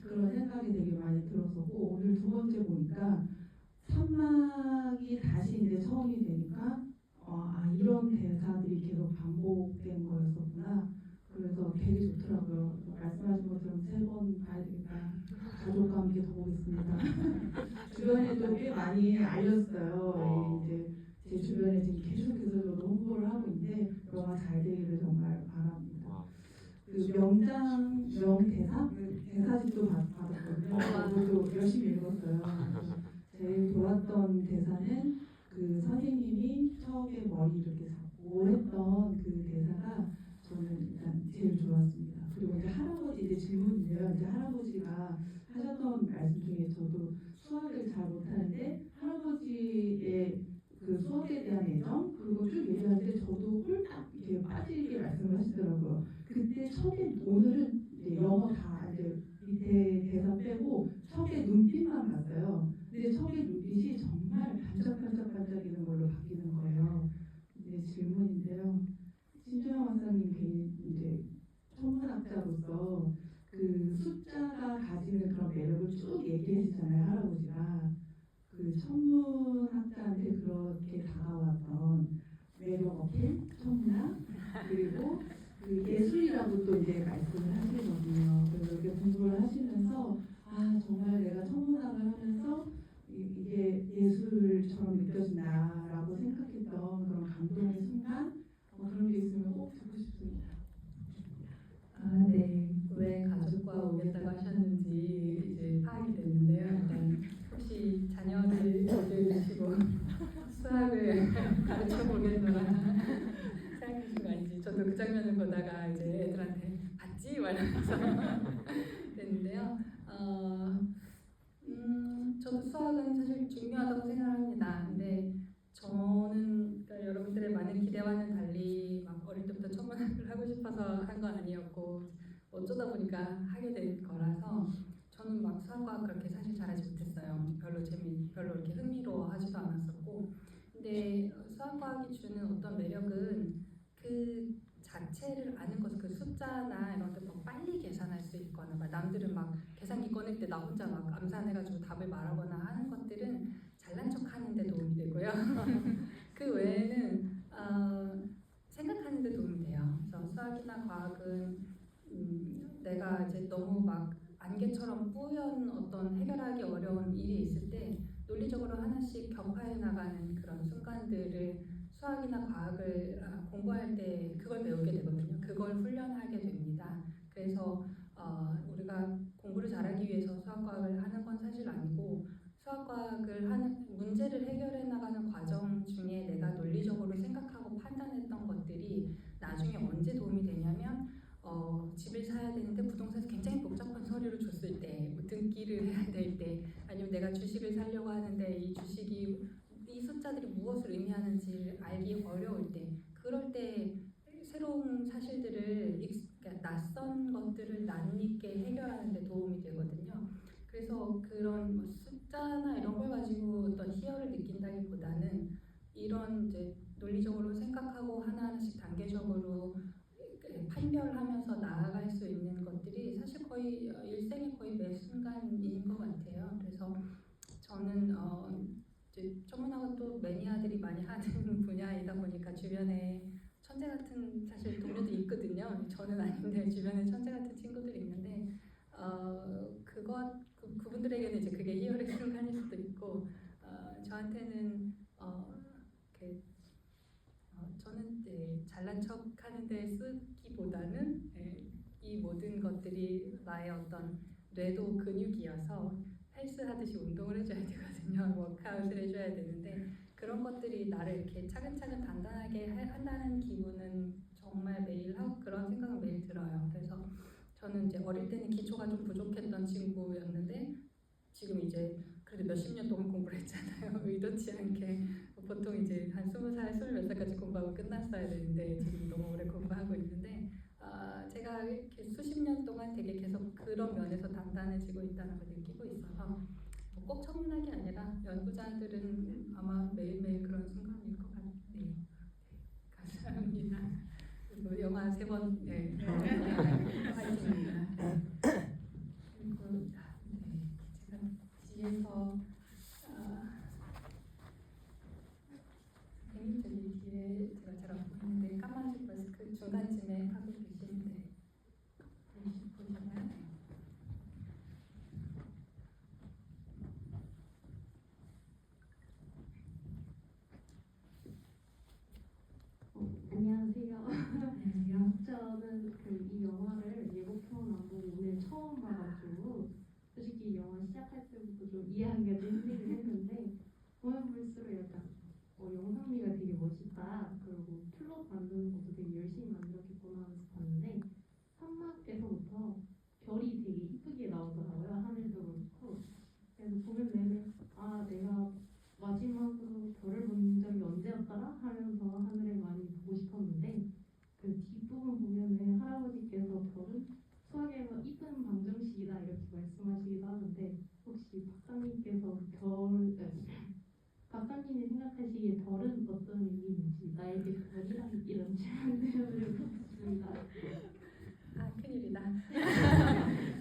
그런 생각이 되게 많이 들었었고 오늘 두 번째 보니까 3막이 다시 이제 처음이 되니까 이런 대사들이 계속 반복된 거였었구나. 그래서 되게 좋더라고요. 말씀하신 것처럼 3번 봐야 되겠다. 가족과 함께 더 보겠습니다. 주변에도 꽤 많이 알렸어요. 이제 제 주변에 지금 계속해서 저도 홍보를 하고 있는데 영화 잘 되기를 정말 바랍니다. 그 명장 명대사 대사집도 받았거든요. 그것도 열심히 읽었어요. 제일 좋았던 대사는 그 선생님이 처음에 머리 이렇게 잡고 했던 그 대사가 저는 일단 제일 좋았습니다. 그리고 이제 할아버지 이제 질문인데요. 이제 할아버지가 하셨던 말씀 중에 저도 수학을 잘 못하는데 할아버지의 그 수학에 대한 애정 그리고 쭉 얘기하는데 저도 홀딱 이렇게 빠지게 말씀을 하시더라고요. 그때 척의 오늘은 이제 영어 다 이제 밑에 대사 빼고 척의 눈빛만 봤어요. 근데 척의 눈빛이 정말 반짝반짝반짝이는 걸로 바뀌는 거예요. 이제 질문인데요. 신주영 원사님 이제 천문학자로서 그 숫자가 가지는 그런 매력을 쭉 얘기하시잖아요, 할아버지가. 그 천문학자한테 그렇게 다가왔던 매력 어필, 천문학, 그리고 그 예술이라고 또 이제 말씀을 하시거든요. 그래서 이렇게 공부를 하시면서 정말 내가 천문학을 하면서 이게 예술처럼 느껴진다라고 생각했던 그런 감동의 순간 그런 게 있으면 꼭 듣고 싶습니다. 네. 왜 가족과 오겠다고 하셨는지 이제 파악이 됐는데요. 일단 혹시 자녀들 보시고 수학을 가르쳐 보겠노라 생각하신 거 아닌지 저도 그 장면을 보다가 이제 애들한테 봤지? 말하면서 됐는데요. 저도 수학은 사실 중요하다고 생각합니다. 근데 저는 그러니까 여러분들의 많은 기대와는 달리 막 어릴 때부터 천문학을 하고 싶어서 한 건 아니었고 어쩌다 보니까 하게 된 거라서 저는 막 수학과학 그렇게 사실 잘하지 못했어요. 별로 이렇게 흥미로워하지도 않았었고 근데 수학과학이 주는 어떤 매력은 그 자체를 아는 것, 그 숫자나 이런 것들 더 빨리 계산할 수 있거나 남들은 막 계산기 꺼낼 때 나 혼자 막 암산해가지고 답을 말하거나 하는 것들은 잘난 척 하는 데 도움이 되고요. 그 외에는 생각하는 데 도움이 돼요. 그래서 수학이나 과학은 내가 이제 너무 막 안개처럼 뿌연 어떤 해결하기 어려운 일이 있을 때 논리적으로 하나씩 격파해 나가는 그런 순간들을 수학이나 과학을 공부할 때 그걸 배우게 되거든요. 그걸 훈련하게 됩니다. 그래서 우리가 공부를 잘하기 위해서 수학과학을 하는 건 사실 아니고 수학과학을 하는 문제를 해결해 나가는 과정 중에 내가 논리적으로 생각하고 판단했던 것들이 나중에 언제 도움이 되냐면 집을 사야 되는데 부동산에서 굉장히 복잡한 서류를 줬을 때, 뭐 등기를 해야 될 때, 아니면 내가 주식을 사려고 하는데 이 주식이 이 숫자들이 무엇을 의미하는지 알기 어려울 때, 그럴 때 새로운 사실들을 그러니까 낯선 것들을 낯익게 해결하는 데 도움이 되거든요. 그래서 그런 뭐 숫자나 이런 걸 가지고 어떤 희열을 느낀다기보다는 이런 이제 논리적으로 생각하고 하나하나씩 단계적으로 판별하면서 나아갈 수 있는 것들이 사실 거의 일생의 거의 매 순간인 것 같아요. 그래서 저는 이제 천문학은 또 매니아들이 많이 하는 분야이다 보니까 주변에 천재 같은 사실 동료도 있거든요. 저는 아닌데 주변에 천재 같은 친구들이 있는데 그분들에게는 이제 그게 희열의 순간일 수도 있고 저한테는 저는 잘난 척하는 데 쓰기보다는 이 모든 것들이 나의 어떤 뇌도 근육이어서 헬스하듯이 운동을 해줘야 되거든요. 워크아웃을 해줘야 되는데 그런 것들이 나를 이렇게 차근차근 단단하게 한다는 기분은 정말 매일 하고 그런 생각은 매일 들어요. 그래서 저는 이제 어릴 때는 기초가 좀 부족했던 친구였는데 지금 이제 그래도 몇십 년 동안 공부를 했잖아요. 의도치 않게 보통 이제 한 20살, 20몇 살까지 공부하고 끝났어야 되는데 지금 너무 오래 공부하고 있는데 제가 이렇게 수십 년 동안 되게 계속 그런 면에서 단단해지고 있다는 걸 느끼고 있어서 꼭 천문학이 아니라 연구자들은 아마 매일매일 그런 순간일 것 같네요. 네, 감사합니다. 그리고 영화 3번 화이팅입니다.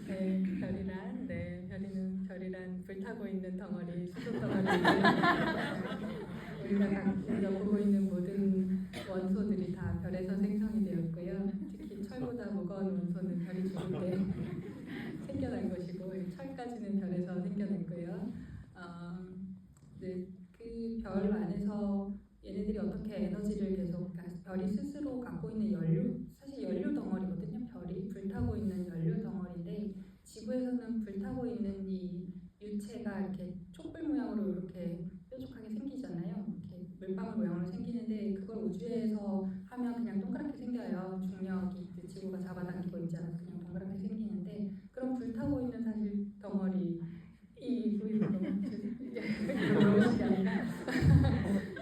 네, 별이란 불타고 있는 덩어리, 수소 덩어리. 우리가 보고 있는 모든 원소들이 다 별에서 생성이 되었고요. 특히 철보다 무거운 원소는 별이 죽을 때 생겨난 것이고, 철까지는 별에서 생겨났고요. 네, 그 별 안에서 얘네들이 어떻게 에너지를 계속, 별이 스스로 갖고 있는 연료, 사실 연료 덩어리거든요. 별이 불타고 있는 연료 덩어리인데, 지구에서는 불타고 있는 이 유체가 이렇게 촛불 모양으로 이렇게 뾰족하게 생기잖아요. 이렇게 물방울 모양으로 생기는데, 그걸 우주에서 하면 그냥 동그랗게 생겨요. 중력이 지구가 잡아당기고 있지 않아서 그냥 동그랗게 생기는데, 그럼 불타고 있는 사실 덩어리, 이 보이는 거 그런 것이 아니라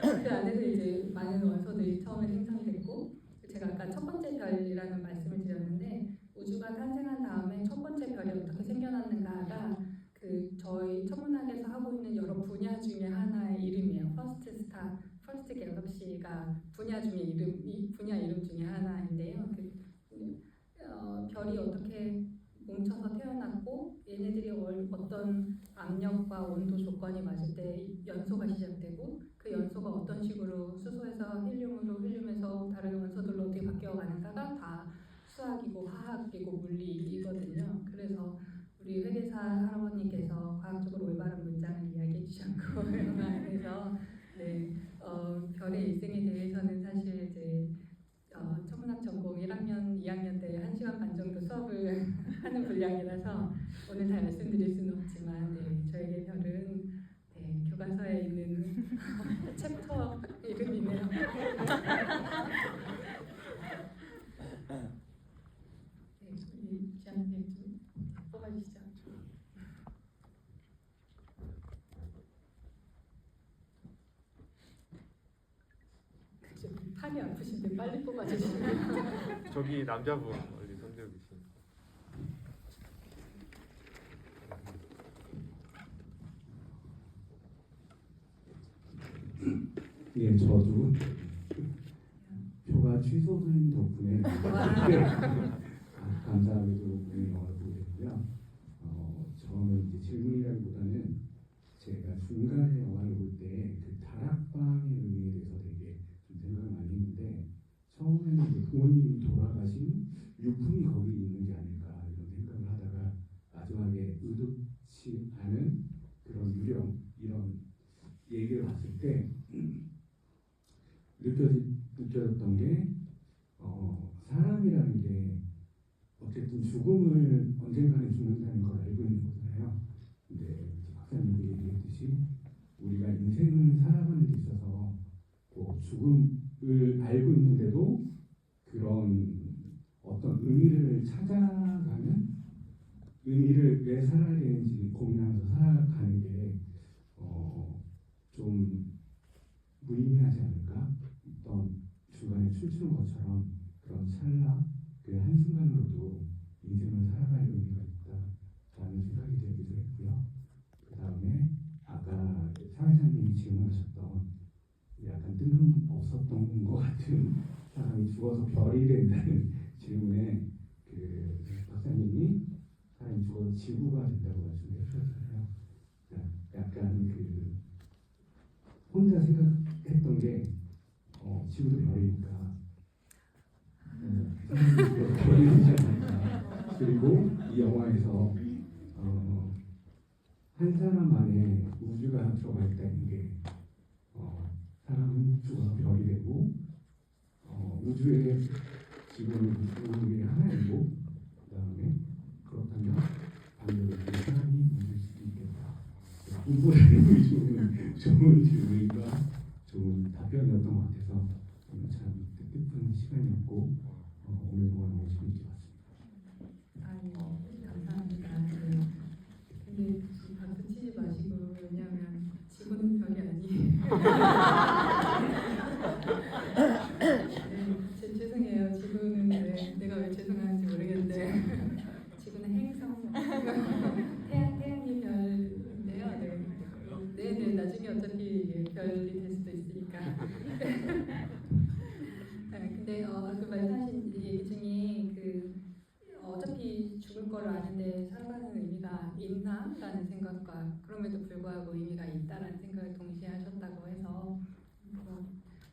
그 안에서 이제 많은 원소들이 처음에 생성이 됐고, 제가 아까 첫 번째 별이라는 말씀을 드렸는데, 우주가 탄생한 다음에 첫 번째 별이 어떻게 생겨났는가가 그 저희 천문학에서 하고 있는 여러 분야 중에 하나의 이름이에요. 퍼스트 스타, 퍼스트 갤럭시가 분야 중에 분야 이름 중에 하나인데요. 별이 어떻게 뭉쳐서 태어났고, 얘네들이 어떤 압력과 온도 조건이 맞을 때 연소가 시작되고, 그 연소가 어떤 식으로 수소에서 헬륨으로 헬륨에서 다른 원소들로 어떻게 바뀌어가는가가 다 수학이고 화학이고 물리이거든요. 그래서 우리 회계사 할아버님께서 과학적으로 올바른 문장을 이야기해 주셨고, 그래서 네, 별의 일생에 대해서는 사실 이제 천문학 전공 1학년, 2학년 때 1시간 반 정도 수업을 하는 분량이라서 오늘 다 말씀드릴 수는 없지만, 네, 저에게 별은 네, 교과서에 있는 챕터 이름이네요. 네, 우리 지안님 좀 뽑아주시죠. 팔이 아프신데 빨리 뽑아주시면. 저기 남자분 멀리 손들고 계신. 예, 저도 표가 취소된 덕분에 감사하게도 오늘 영화를 보게 됐고요. 저는 이제 질문이라기보다는 제가 중간에 영화를 볼 때 그 다락방의 의미에 대해서 되게 좀 생각을 많이 했는데, 처음에는 이제 부모님이 돌아가신 유품이 거기 있는 게 아닐까 이런 생각을 하다가, 마지막에 의도치 않은 그런 유령 이런 얘기를 봤을 때 느껴졌던 게, 사람이라는 게 어쨌든 죽음을 언젠가는 죽는다는 걸 알고 있는 거잖아요. 근데 박사님도 얘기했듯이 우리가 인생을 살아가는 데 있어서 뭐 죽음을 알고 있는데도 그런 어떤 의미를 찾아가는, 의미를 왜 살아야 되는지 고민하면서 살아가는 게 좀 무의미하지 않을까? 어떤 중간에 춤추는 것처럼 그런 찰나, 그 한순간으로도 인생을 살아갈 의미가 있다라는 생각이 들기도 했고요. 그 다음에 아까 사회자님이 질문하셨던 약간 뜬금없었던 것 같은 사람이 죽어서 별이 된다는 질문에 그 박사님이 사람이 죽어서 지구가 된다고 말씀해 주셨잖아요. 약간 그 혼자 생각했던 게 지구도 별이니까 별이 되지 않을까. 그리고 이 영화에서 한 사람만의 우주가 들어가 있다는 게, 사람은 죽어서 별이 되고 우주의 지구는 우주의 하나이고, 그 다음에 그렇다면 반대로 사람이 우주일 수도 있겠다. 공부라는 좋은 질문과 좋은 답변이었던 것 같아서 참 뜻깊은 시간이었고, 오늘 동안 너무 재밌게 봤습니다. 아니, 감사합니다. 네. 근데 박수 치지 마시고, 왜냐하면 지구는 별이 아니에요. 네, 죄송해요. 지구는 내가 왜 죄송한지 모르겠는데 지구는 행성, 태양이 별인데요. 네, 나중에 어차피 이제 죽을 거를 아는데 살아가는 의미가 있나라는 생각과 그럼에도 불구하고 의미가 있다라는 생각을 동시에 하셨다고 해서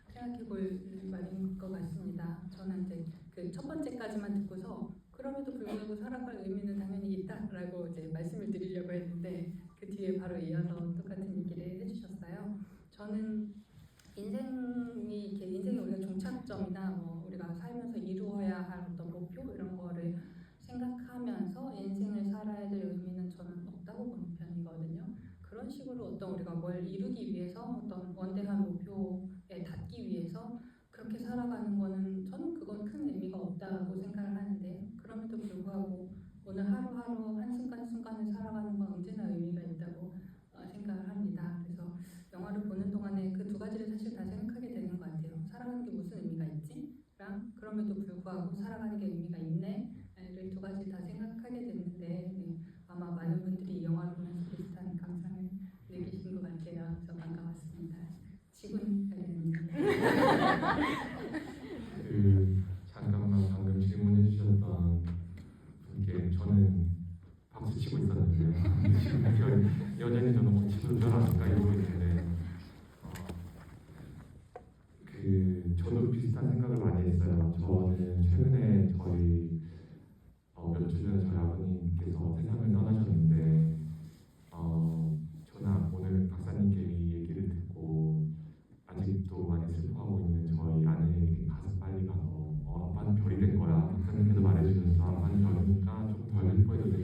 생각해볼 말인 것 같습니다. 저는 이제 그 첫 번째까지만 듣고서 그럼에도 불구하고 살아갈 의미는 당연히 있다라고 이제 말씀을 드리려고 했는데 그 뒤에 바로 이어서 똑같은 얘기를 해주셨어요. 저는 인생이 우리가 종착점이나 뭐 우리가 살면서 이루어야 할 어떤 목표 이런 거를 생각하면서 인생을 살아야 될 의미는 저는 없다고 보는 편이거든요. 그런 식으로 어떤 우리가 뭘 이루기 위해서 어떤 원대한 목표에 닿기 위해서 그렇게 살아가는 거는 저는 그건 큰 의미가 없다고 생각을 하는데 그럼에도 불구하고 오늘 하루하루 한순간순간을 살아가는 건 언제나 의미가 있다고 생각을 합니다. 그래서 영화를 보는 동안에 그 두 가지를 사실 다 생각하게 되는 것 같아요. 살아가는 게 무슨 의미가 있지? 랑 그럼에도 불구하고 살아가는 게 의미가 있네?를 두 가지 다 생각하게 됐는데 아마 많은 분들이 이 영화를 보면서 비슷한 감상을 느끼신 것 같아요. 그래서 반가웠습니다. 지금 잠깐만 방금 질문해 주셨던 분께 저는 박수 치고 있었는데 지금 여전히 저는 박수를 잘 안 가고 있는데 저도 비슷한 생각을 많이 했어요. 저는 최근에 저희 몇 주 전에 저희 아버님께서 세상을 떠나셨는데 저는 오늘 박사님께 이 얘기를 듣고 아직도 많이 슬퍼하고 있는 저희 아내에게 가서 빨리 가서 아빠는 별이 된 거야. 박사님께서 말해주셔서 아빠는 별이니까 조금 덜 슬퍼해도 돼.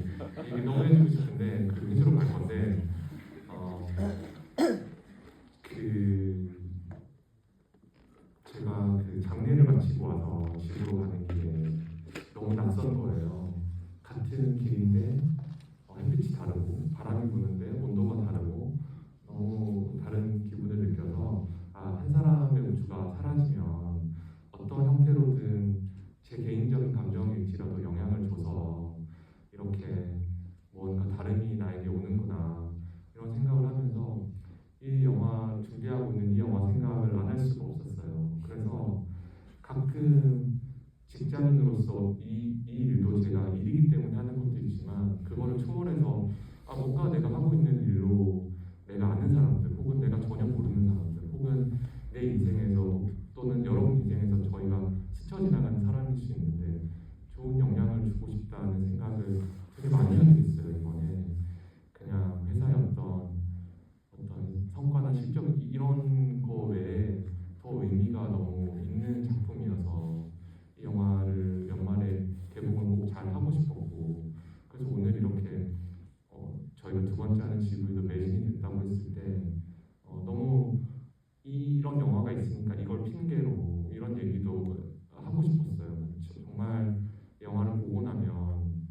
얘기 너무 해주고 싶은데 그 해주러 갈 건데 제가 그 장례를 마치고 와서 집으로 가는 길에 너무 낯선 거예요. 같은 길인데 햇빛이 다르고 바람이 부는데 온도가 다르고 너무 다른 기분을 느껴서 한 사람의 우주가 사라지면 어떤 형태로든 제 개인적인 감정일지라도 영향을 줘서 이렇게 뭔가 다름이 나에게 오는구나 이런 생각을 하면서 이 영화 준비하고 있는 이 영화 생각을 안 할 수가 없었어요. 그래서 가끔 직장인으로서 이 일도 제가 일이기 때문에 하는 것도 있지만 그거를 초월해서 뭔가 내가 하고 있는 일로 내가 아는 사람들 혹은 내가 전혀 모르는 사람들 혹은 내 인생에서 또는 여러분 인생에서 저희가 스쳐 지나가는 사람일 수 있는데 좋은 영향을 주고 싶다는 생각을 되게 많이 하게 됐어요. 이번에 그냥 회사의 어떤 성과나 실적 이런 거 외에 더 의미가 너무 있는 작품이어서 이 영화를 연말에 개봉을 꼭 잘 하고 싶었고 그래서 오늘 이렇게 저희가 두 번째 하는 GV도 매진이 됐다고 했을 때 너무 이런 영화가 있으니까 이걸 핑계로 이런 얘기도 하고 싶었어요. 정말 영화를 보고 나면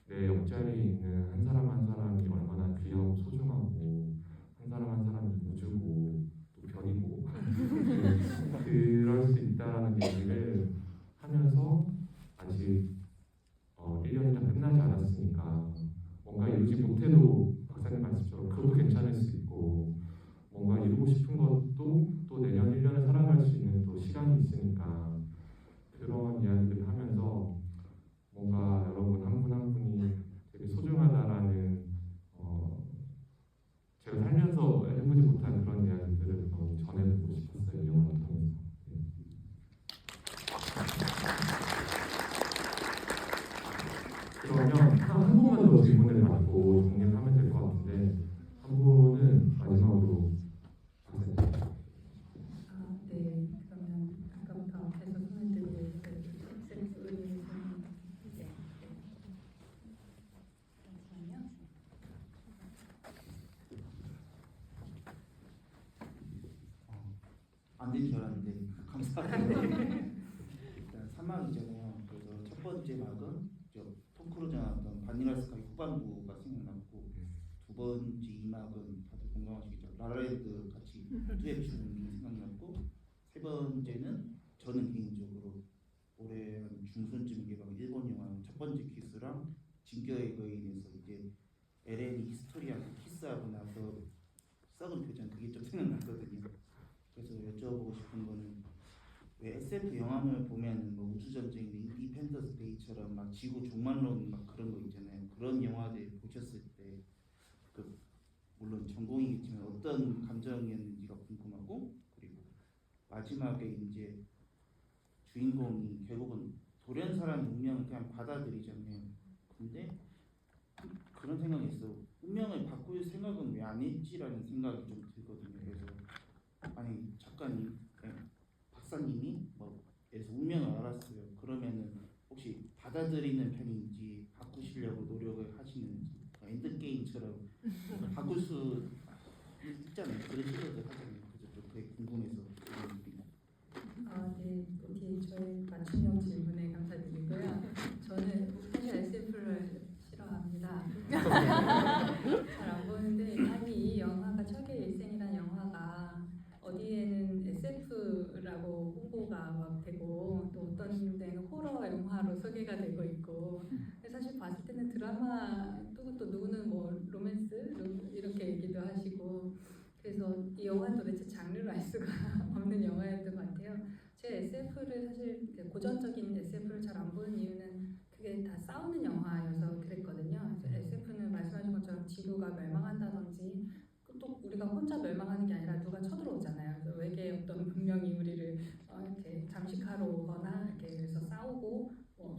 내 옆자리에 있는 한 사람 한 사람이 얼마나 귀하고 소중하고 한 사람 한 사람이 우주고 또 별이고 그럴 수 있다는 얘기를 하면서 아직 1년이 다 끝나지 않았으니까 뭔가 이루지 못해도 박사님 말씀처럼 그것도 괜찮을 수 있고 뭔가 이루고 싶은 것도 또 내년 1년을 살아갈 수 있는 또 시간이 있으니까 그런 이야기들을 하면서 뭔가 여러분 한 분 한 분이 되게 소중하다라는 제가 살면서 해보지 못한 그런 이야기들을 너무 전해보고 싶었어요. 이 영화를 통해서. 그러면 한 분만 더 질문을 받고 정리하면 될 것 같은데 한 분은 마지막으로 네, 그러면 아까부터 계속 손을 들고 계시는 섹스의 잠시만요. 안 된 줄 알았는데 감사합니다. 일단 3막이잖아요. 그래서 첫 번째 막은 톰 크루즈 나왔던 바닐라 스카이 후반부가 생각났고 두 번째 2막은 다들 공감하시겠죠. 라라랜드 같이 듀엣 추는 게 생각났고 세 번째는 저는 개인적으로 올해 한 중순쯤 개방 일본 영화 첫 번째 키스랑 진격의 거인에서 이제 LN이 히스토리하고 키스하고 나서 썩은 표정 그게 좀 생각났거든요. 그래서 여쭤보고 싶은 거는 왜 SF 영화를 보면 뭐 우주전쟁, 인디펜던스 데이처럼 막 지구 종말론 막 그런 거 있잖아요. 그런 영화들 보셨을 때 그 물론 전공이겠지만 어떤 감정이었는지가 궁금하고, 그리고 마지막에 이제 주인공이 결국은 돌연사람 운명을 그냥 받아들이잖아요. 근데 그런 생각이 있어. 운명을 바꿀 생각은 왜 안 했지라는 생각이 좀 들거든요. 그래서 아니 작가님, 박사님이 뭐에서 운명을 알았어요. 그러면은 혹시 받아들이는 편인지 바꾸시려고 노력을 하시는지, 엔드게임처럼 바꿀 수 있잖아요. 그런 시도들 하잖아요. 그래서 좀 그게 궁금해서 드립니다. 네, 이렇게 저의 맞춤형 질문에 감사드리고요. 저는 사실 SF를 싫어합니다. 잘 안 보는데, 아니 이 영화가 철계의 일생이라는 영화가 어디에는 SF라고 홍보가 막 되고 또 어떤 데는 호러 영화로 소개가 되고 있고, 근데 사실 봤을 때는 드라마, 또 누구는 뭐 로맨스 이렇게 얘기도 하시고, 그래서 이 영화는 도대체 장르를 알 수가 없는 영화였던 것 같아요. 제 SF를 사실 고전적인 SF를 잘 안 보는 이유는 그게 다 싸우는 영화여서 그랬거든요. 그래서 SF는 말씀하신 것처럼 지구가 멸망한다든지 또 우리가 혼자 멸망하는 게 아니라 누가 쳐들어오잖아요. 그래서 외계의 어떤 문명이 우리를 이렇게 잠식하러 오거나 이렇게 그래서 싸우고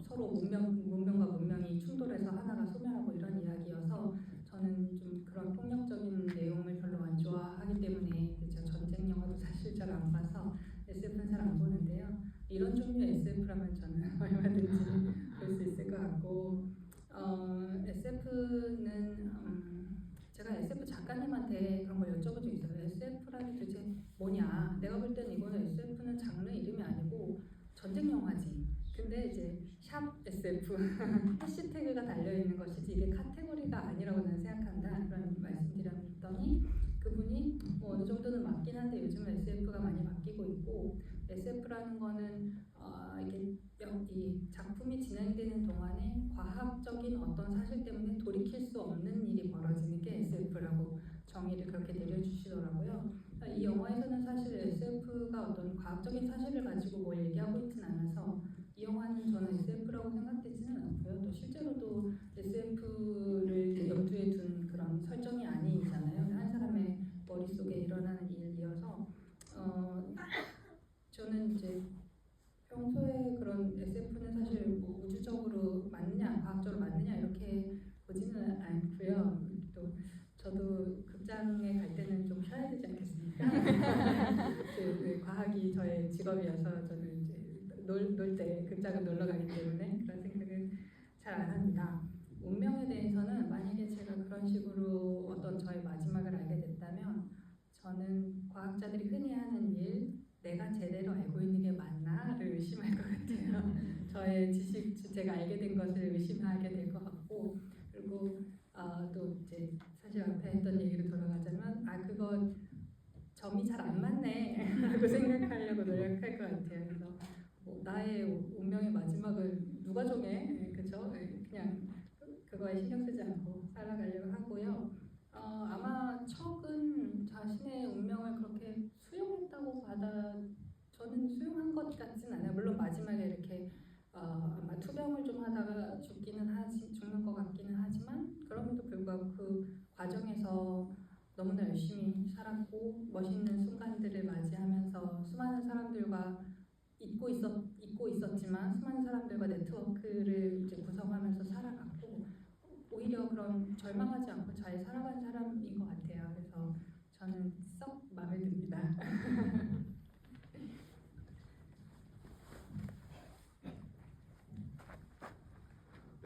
서로 문명과 문명이 충돌해서 하나가 소멸하고 이런 이야기여서 저는 좀 그런 폭력적인 내용을 별로 안 좋아하기 때문에 제가 전쟁 영화도 사실 잘 안 봐서 SF는 잘 안 보는데요. 이런 종류의 SF라면 저는 얼마든지 볼 수 있을 것 같고, SF는 제가 SF 작가님한테 그런 걸 여쭤본 적이 있어요. SF라니 도대체 뭐냐? 내가 볼 때는 이거는 SF는 장르 이름이 아니고 전쟁 영화지. 근데 이제 샵 SF 해시태그가 달려 있는 것이지 이게 카테고리가 아니라고 저는 생각한다. 그런 말씀드렸더니 그분이 뭐 어느 정도는 맞긴 한데 요즘은 SF가 많이 바뀌고 있고, SF라는 거는 이게 이 작품이 진행되는 동안에 과학적인 어떤 사실 때문에 돌이킬 수 없는 일이 벌어지는 게 SF라고 정의를 그렇게 내려주시더라고요. 이 영화에서는 사실 SF가 어떤 과학적인 사실을 가지고 뭘 얘기하고 있진 않아서 이 영화는 저는 SF라고 생각되지는 않고요. 또 실제로도 SF를 염두에 둔 그런 설정이 아니잖아요. 한 사람의 머릿속에 일어나는 일이어서 저는 이제 평소에 그런 SF는 사실 뭐 우주적으로 맞느냐, 과학적으로 맞느냐 이렇게 보지는 않고요. 또 저도 극장에 갈 때는 좀 쉬어야 되지 않겠습니까? 그 과학이 저의 직업이어서 저는 이제 놀 때 극장을 놀러 가기 때문에 그런 생각은 잘 안 합니다. 운명에 대해서는 만약에 제가 그런 식으로 어떤 저의 마지막을 알게 됐다면 저는 과학자들이 흔히 하는 일, 내가 제대로 알고 있는 게 맞나를 의심할 것 같아요. 저의 지식, 제가 알게 된 것을 의심하게 될 것 같고, 그리고 또 이제 사실 앞에 했던 얘기로 돌아가자면 그거 점이 잘 안 맞네 라고 생각하려고 노력할 것 같아요. 그래서 뭐 나의 운명의 마지막을 누가 정해? 그죠? 그냥 그거에 신경 쓰지 않고 살아가려고 하고요. 아마 척은 자신의 운명을 그렇게 수용했다고 저는 수용한 것 같진 않아요. 물론 마지막에 이렇게 아마 투병을 좀 하다가 죽는 것 같기는 하지만, 그럼에도 불구하고 그 과정에서 너무나 열심히 살았고 멋있는 순간들을 맞이하면서 수많은 사람들과 잊고 있었지만 수많은 사람들과 네트워크를 이제 구성하면서 살아갔고, 오히려 그런 절망하지 않고 잘 살아간 사람인 것 같아요. 그래서 저는 썩 마음에 듭니다.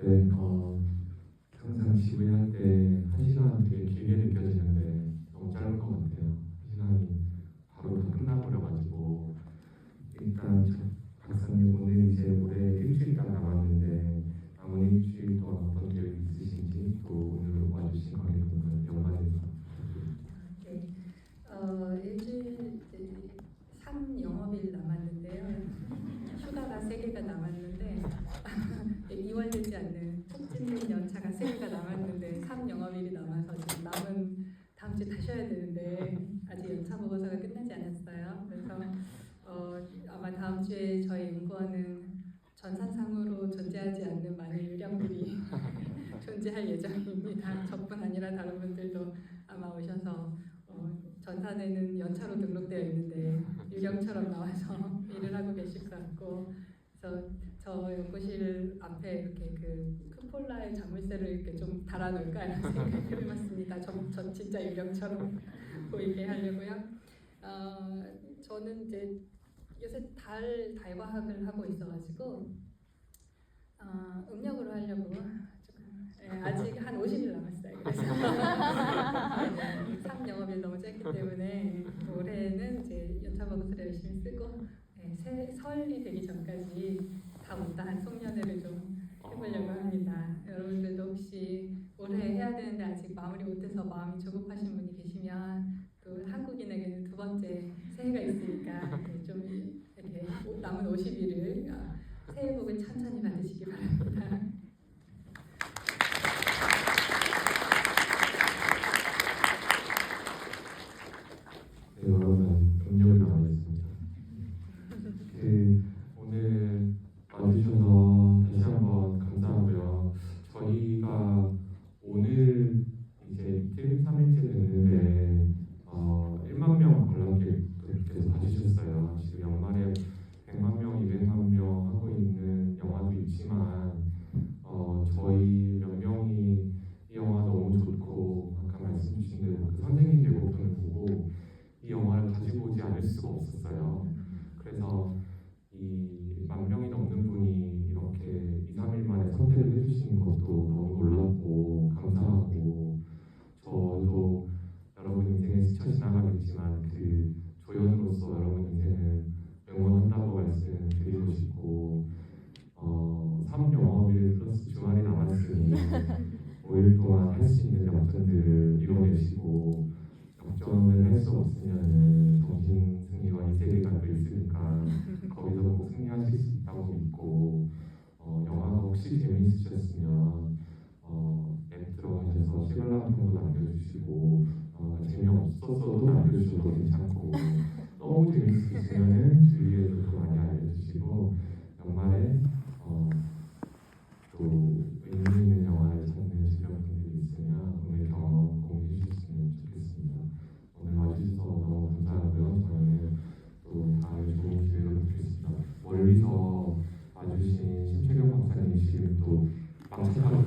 네, 항상 지구할 때 1시간 되게 길게 느껴지는데 너무 짧은 것 같아요. 1시간이 바로 다 끝나버려가지고, 일단 박사님 오늘 이제 올해 일주일간 남았는데 남은 일주일 동안 어떤 계획 있으신지, 또 오늘 와주신 관객분들 영광입니다. 네, 일주일 3영업일 남았는데요. 휴가가 3개가 남았는데 2월 되지 않는 촉진된 연차가 3개가 남았는데 3영업일이 남아서 지금 남은 다음 주에 다시 해야 되는데 공지할 예정입니다. 저뿐 아니라 다른 분들도 아마 오셔서 전산에는 연차로 등록되어 있는데 유령처럼 나와서 일을 하고 계실 것 같고, 그래서 저 연구실 앞에 이렇게 그 쿠폴라에 자물쇠를 이렇게 좀 달아놓을까라는 생각을 해봤습니다. 저 진짜 유령처럼 보이게 하려고요. 저는 이제 요새 달과학을 하고 있어가지고 음력으로 하려고 조금, 아직 한 50일 남았어요. 그래서 3영업일 너무 짧기 때문에 올해는 이제 연차 보고서를 열심히 쓰고 설이 되기 전까지 다 못다한 송년회를 좀 해보려고 합니다. 여러분들도 혹시 올해 해야 되는데 아직 마무리 못해서 마음이 조급하신 분이 계시면 또 한국인에게는 두 번째 새해가 있으니까 좀 이렇게 남은 50일을 새해 복을 천천히 받으시기 바랍니다. 네, 여러분 음력이 나와 있습니다. 오늘 와주셔서 다시 한번 감사하고요. 저희가 오늘 이제 이틀, 3일째 됐는데 1만 명 관람객께서 봐주셨어요. 지금 연말에 100만 명, 200만 명 하고 있는 영화도 있지만 저희 몇 명이 이 영화 너무 좋고 아까 말씀 주신 대로 그 선생님 예고편을 보고 이 영화를 가지고 오지 않을 수가 없었어요. 그래서 이 1만 명이 넘는 분이 이렇게 2, 3일 만에 선택을 해주시는 것도 너무 놀랍고 감사하고, 저도 여러분 인생에 스쳐 지나가겠지만 그 조연으로서 여러분 인생을 응원한다고 말씀드리고 싶고, 3영업일 플러스 주말이 남았으니 5일 동안 할 수 있는 역전들을 이뤄내시고, 역전을 할 수 없으면은 정신 승리와 이 세계가 또 있으니까 거기서 꼭 승리하실 수 있다고 믿고, 영화가 혹시 재미있으셨으면 앱 들어가셔서 시발람평도 남겨주시고, 재미없었어도 남겨주셔도 괜찮고, 너무 재미있으시면은 주위에도 또 많이 알려주시고, 연말에 또 의미 있는 영화를 찾는 주변 분들이 있으면 오늘 경험 공유해 주셨으면 좋겠습니다. 오늘 와주셔서 너무 감사하고요. 저희는 또 다음에 좋은 기회로 뵙겠습니다. 멀리서 와주신 심채경 박사님 지금 또 망치하고